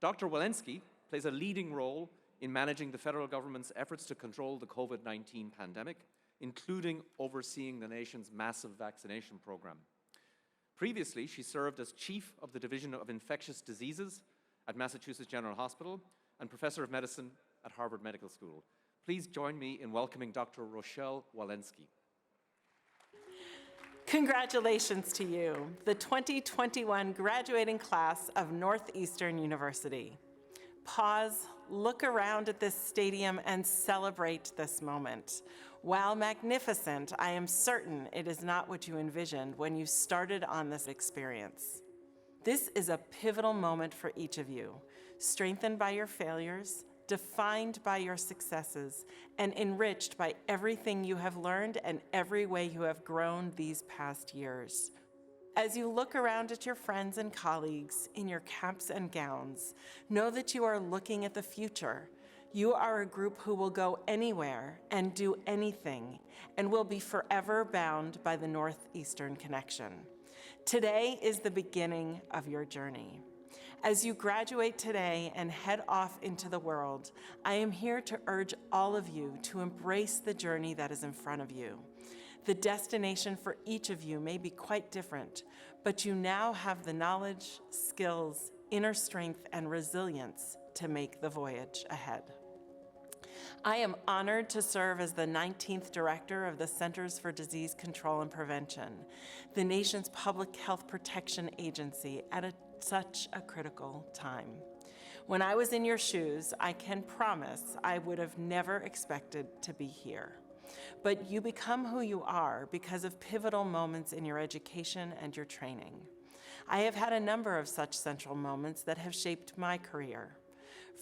Dr. Walensky plays a leading role in managing the federal government's efforts to control the COVID-19 pandemic, including overseeing the nation's massive vaccination program. Previously, she served as chief of the Division of Infectious Diseases at Massachusetts General Hospital and professor of medicine at Harvard Medical School. Please join me in welcoming Dr. Rochelle Walensky. Congratulations to you, the 2021 graduating class of Northeastern University. Pause, look around at this stadium and celebrate this moment. While magnificent, I am certain it is not what you envisioned when you started on this experience. This is a pivotal moment for each of you, strengthened by your failures, defined by your successes, and enriched by everything you have learned and every way you have grown these past years. As you look around at your friends and colleagues in your caps and gowns, know that you are looking at the future. You are a group who will go anywhere and do anything and will be forever bound by the Northeastern connection. Today is the beginning of your journey. As you graduate today and head off into the world, I am here to urge all of you to embrace the journey that is in front of you. The destination for each of you may be quite different, but you now have the knowledge, skills, inner strength, and resilience to make the voyage ahead. I am honored to serve as the 19th Director of the Centers for Disease Control and Prevention, the nation's public health protection agency, at such a critical time. When I was in your shoes, I can promise I would have never expected to be here. But you become who you are because of pivotal moments in your education and your training. I have had a number of such central moments that have shaped my career.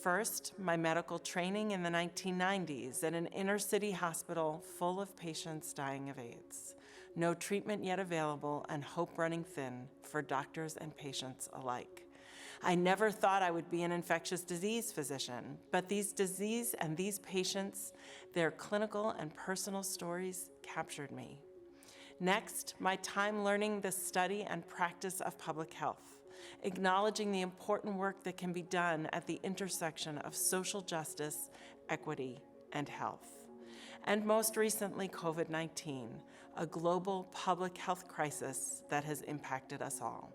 First, my medical training in the 1990s at an inner-city hospital full of patients dying of AIDS. No treatment yet available and hope running thin for doctors and patients alike. I never thought I would be an infectious disease physician, but these disease and these patients, their clinical and personal stories captured me. Next, my time learning the study and practice of public health, acknowledging the important work that can be done at the intersection of social justice, equity, and health. And most recently, COVID-19, a global public health crisis that has impacted us all.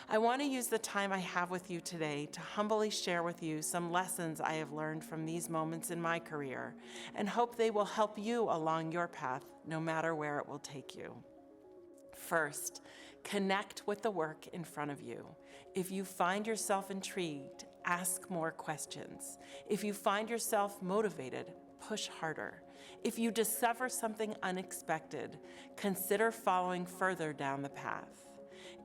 I want to use the time I have with you today to humbly share with you some lessons I have learned from these moments in my career and hope they will help you along your path, no matter where it will take you. First, connect with the work in front of you. If you find yourself intrigued, ask more questions. If you find yourself motivated, push harder. If you discover something unexpected, consider following further down the path.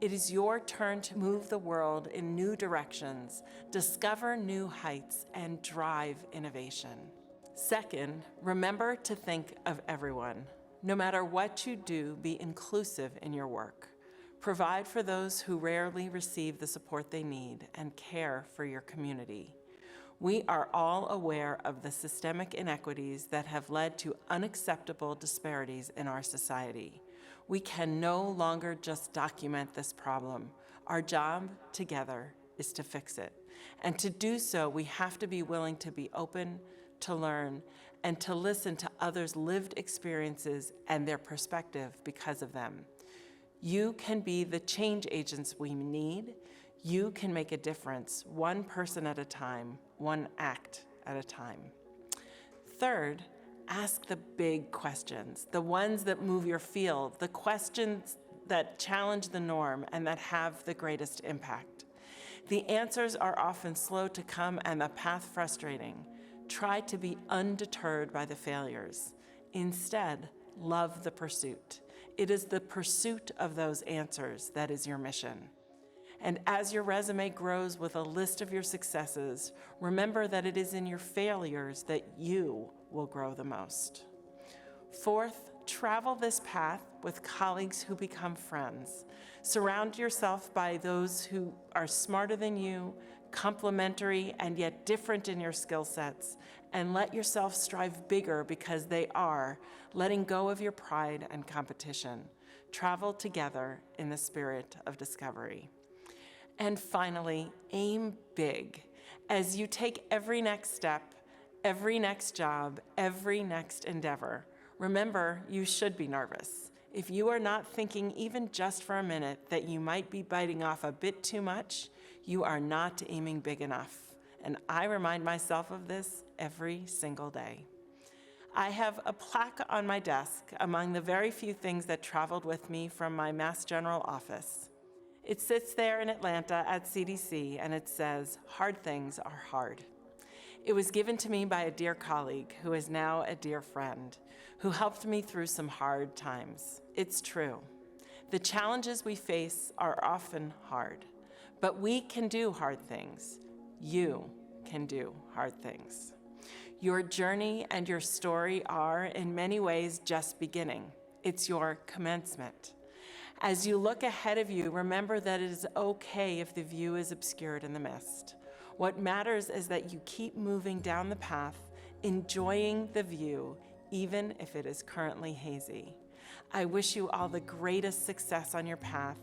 It is your turn to move the world in new directions, discover new heights, and drive innovation. Second, remember to think of everyone. No matter what you do, be inclusive in your work. Provide for those who rarely receive the support they need and care for your community. We are all aware of the systemic inequities that have led to unacceptable disparities in our society. We can no longer just document this problem. Our job together is to fix it. And to do so, we have to be willing to be open, to learn, and to listen to others' lived experiences and their perspective because of them. You can be the change agents we need. You can make a difference, one person at a time, one act at a time. Third, ask the big questions, the ones that move your field, the questions that challenge the norm and that have the greatest impact. The answers are often slow to come and the path frustrating. Try to be undeterred by the failures. Instead, love the pursuit. It is the pursuit of those answers that is your mission. And as your resume grows with a list of your successes, remember that it is in your failures that you will grow the most. Fourth, travel this path with colleagues who become friends. Surround yourself by those who are smarter than you, complementary and yet different in your skill sets, and let yourself strive bigger because they are, letting go of your pride and competition. Travel together in the spirit of discovery. And finally, aim big. As you take every next step, every next job, every next endeavor, remember you should be nervous. If you are not thinking even just for a minute that you might be biting off a bit too much, you are not aiming big enough. And I remind myself of this every single day. I have a plaque on my desk among the very few things that traveled with me from my Mass General office. It sits there in Atlanta at CDC, and it says, "Hard things are hard." It was given to me by a dear colleague who is now a dear friend, who helped me through some hard times. It's true. The challenges we face are often hard, but we can do hard things. You can do hard things. Your journey and your story are, in many ways, just beginning. It's your commencement. As you look ahead of you, remember that it is okay if the view is obscured in the mist. What matters is that you keep moving down the path, enjoying the view, even if it is currently hazy. I wish you all the greatest success on your path,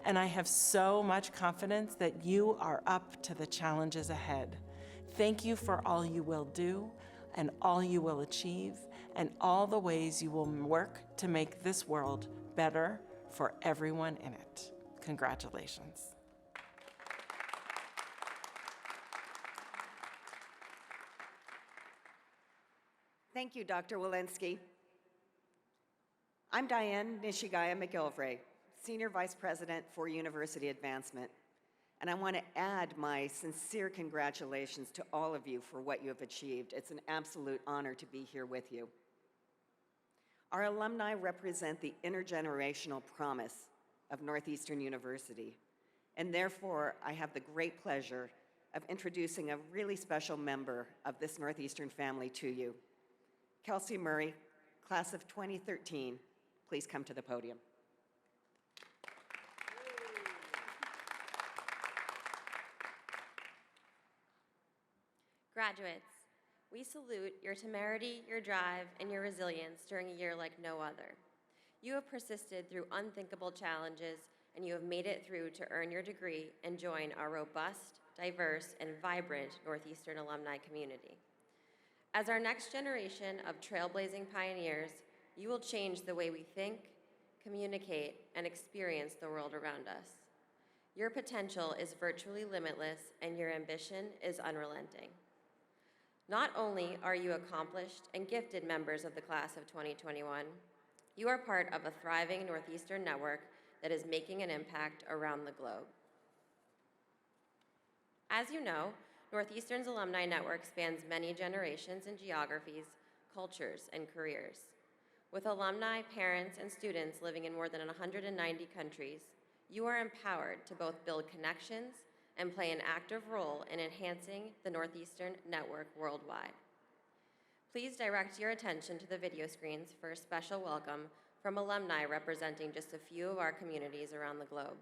and I have so much confidence that you are up to the challenges ahead. Thank you for all you will do, and all you will achieve, and all the ways you will work to make this world better for everyone in it. Congratulations. Thank you, Dr. Walensky. I'm Diane Nishigaya McGilvray, Senior Vice President for University Advancement, and I want to add my sincere congratulations to all of you for what you have achieved. It's an absolute honor to be here with you. Our alumni represent the intergenerational promise of Northeastern University, and therefore I have the great pleasure of introducing a really special member of this Northeastern family to you. Kelsey Murray, class of 2013, please come to the podium. Graduates, we salute your temerity, your drive, and your resilience during a year like no other. You have persisted through unthinkable challenges, and you have made it through to earn your degree and join our robust, diverse, and vibrant Northeastern alumni community. As our next generation of trailblazing pioneers, you will change the way we think, communicate, and experience the world around us. Your potential is virtually limitless, and your ambition is unrelenting. Not only are you accomplished and gifted members of the class of 2021, you are part of a thriving Northeastern network that is making an impact around the globe. As you know, Northeastern's alumni network spans many generations and geographies, cultures, and careers. With alumni, parents, and students living in more than 190 countries, you are empowered to both build connections and play an active role in enhancing the Northeastern network worldwide. Please direct your attention to the video screens for a special welcome from alumni representing just a few of our communities around the globe.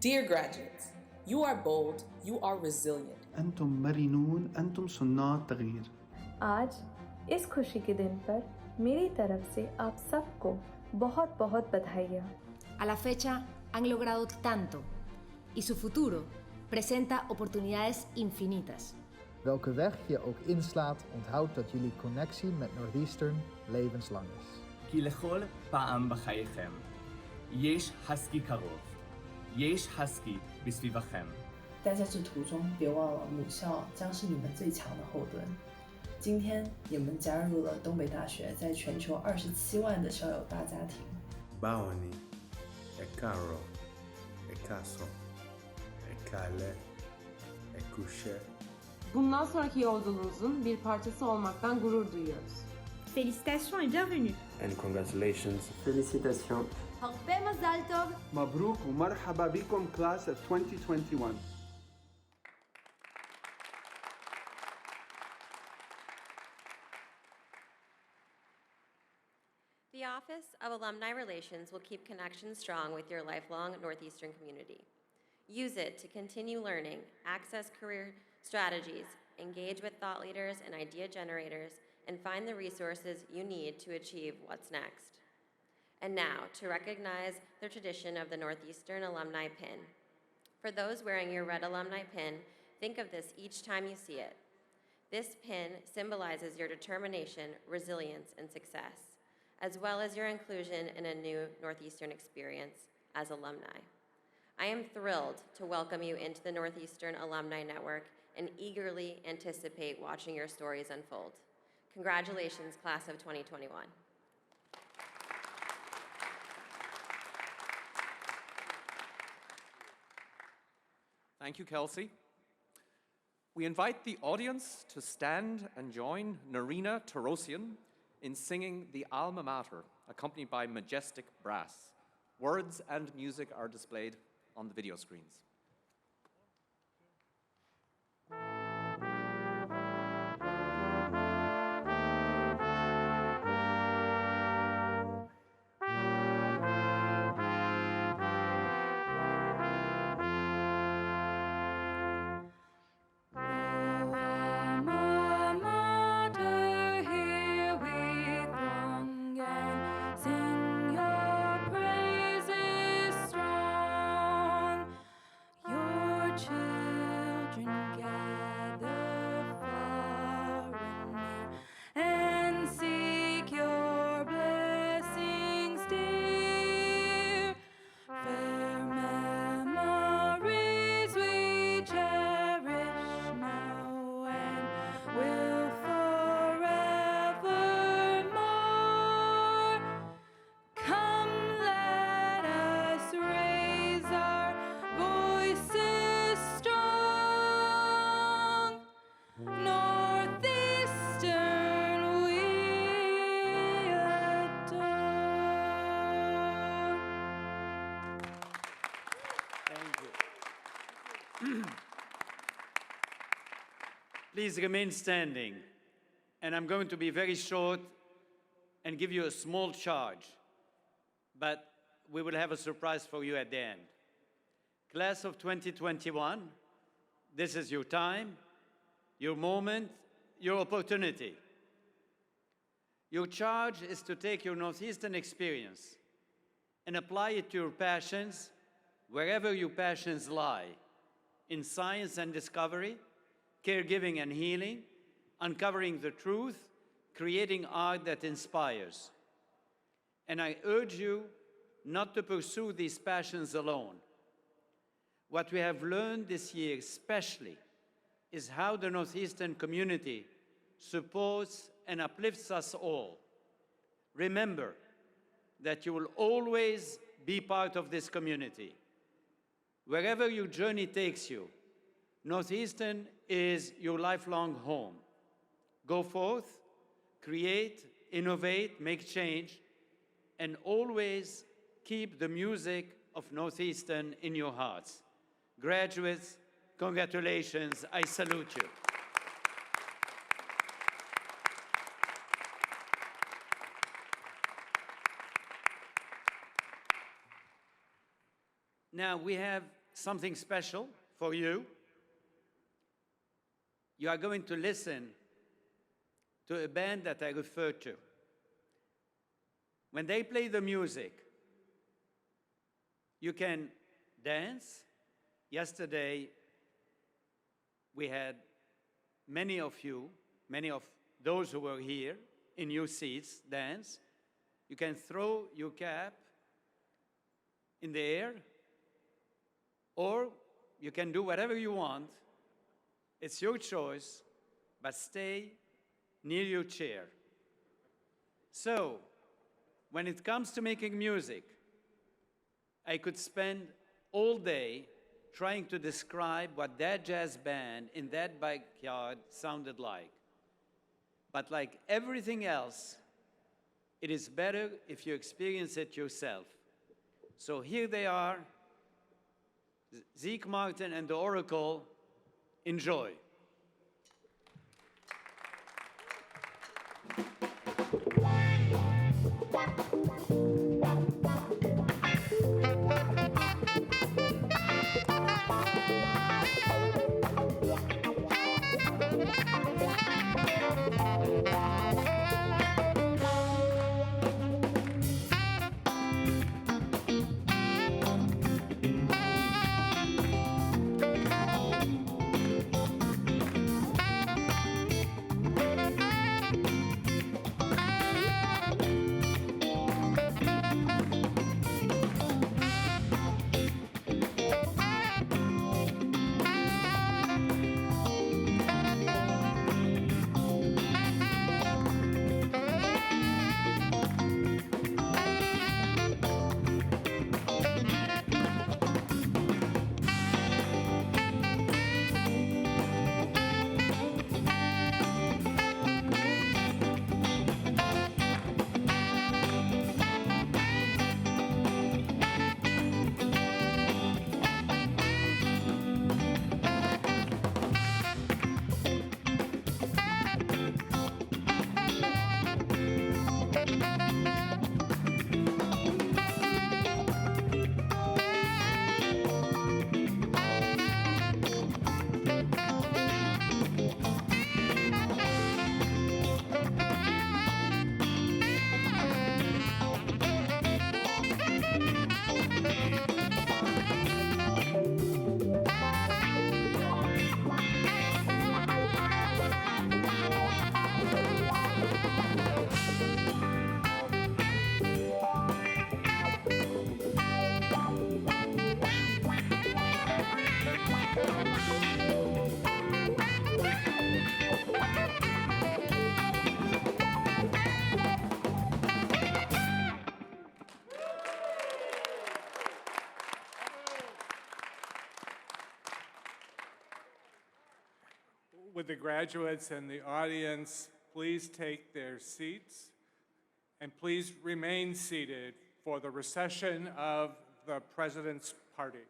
Dear graduates, you are bold, you are resilient. أنتم مرنون, أنتم صناع التغيير. आज इस खुशी के दिन पर मेरी तरफ से आप सबको बहुत बधाइयाँ. A la fecha han logrado tanto y su futuro presenta oportunidades infinitas. Welke weg je ook inslaat, onthoud dat jullie connectie met Northeastern levenslang is. כי לכל פעם בחייכם יש הסקי קרוב, יש הסקי בסביבכם. 在这次途中，别忘了母校将是你们最强的后盾。今天，你们加入了东北大学在全球27万的校友大家庭。 Báwo-ni, ẹ káàárọ̀, ẹ káàsán, ẹ káalẹ́, ẹ kúṣẹ́. Bundan sonraki yolculuğunuzun bir parçası olmaktan gurur duyuyoruz. Félicitations et bienvenue. And congratulations. Félicitations. הרבה מזל טוב. مبروك ومرحبا بكم class of 2021. The Office of Alumni Relations will keep connections strong with your lifelong Northeastern community. Use it to continue learning, access career strategies, engage with thought leaders and idea generators, and find the resources you need to achieve what's next. And now, to recognize the tradition of the Northeastern Alumni Pin. For those wearing your red alumni pin, think of this each time you see it. This pin symbolizes your determination, resilience, and success, as well as your inclusion in a new Northeastern experience as alumni. I am thrilled to welcome you into the Northeastern Alumni Network and eagerly anticipate watching your stories unfold. Congratulations, class of 2021. Thank you, Kelsey. We invite the audience to stand and join Narina Tarosian in singing the Alma Mater, accompanied by majestic brass. Words and music are displayed on the video screens. Please remain standing. And I'm going to be very short and give you a small charge, but we will have a surprise for you at the end. Class of 2021, this is your time, your moment, your opportunity. Your charge is to take your Northeastern experience and apply it to your passions wherever your passions lie, in science and discovery, caregiving and healing, uncovering the truth, creating art that inspires. And I urge you not to pursue these passions alone. What we have learned this year especially is how the Northeastern community supports and uplifts us all. Remember that you will always be part of this community. Wherever your journey takes you, Northeastern is your lifelong home. Go forth, create, innovate, make change, and always keep the music of Northeastern in your hearts. Graduates, congratulations, I salute you. Now we have something special for you. You are going to listen to a band that I referred to. When they play the music, you can dance. Yesterday, we had many of you, many of those who were here in your seats, dance. You can throw your cap in the air, or you can do whatever you want. It's your choice, but stay near your chair. So, when it comes to making music, I could spend all day trying to describe what that jazz band in that backyard sounded like. But like everything else, it is better if you experience it yourself. So here they are, Zeke Martin and the Oracle. Enjoy. Would the graduates and the audience please take their seats, and please remain seated for the recession of the President's Party.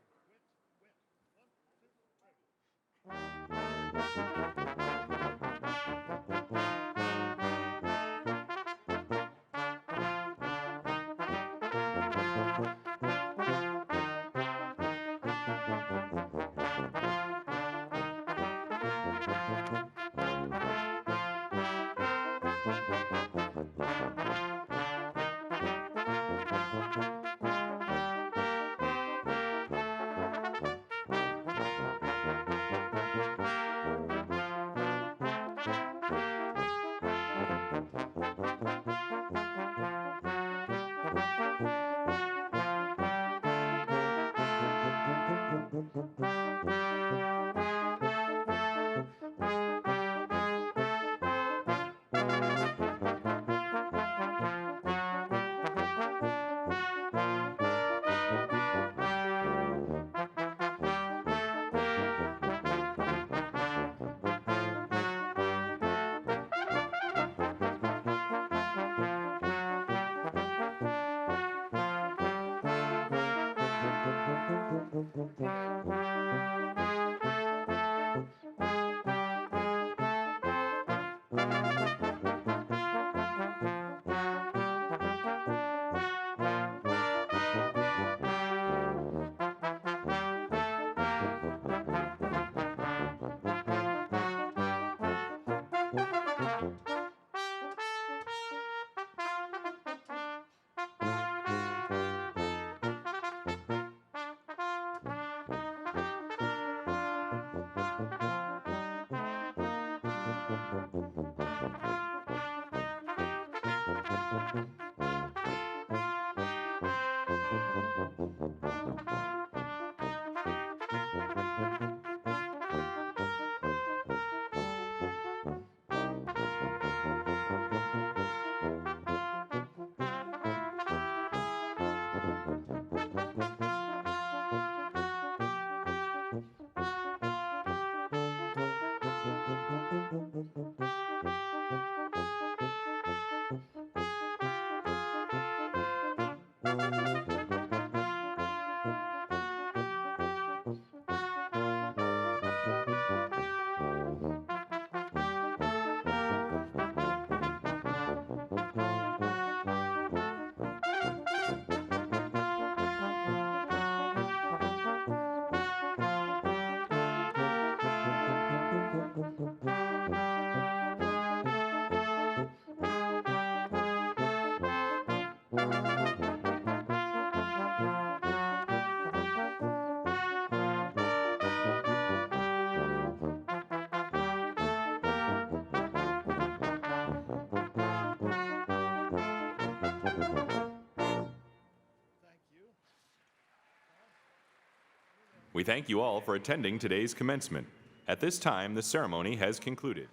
We thank you all for attending today's commencement. At this time, the ceremony has concluded.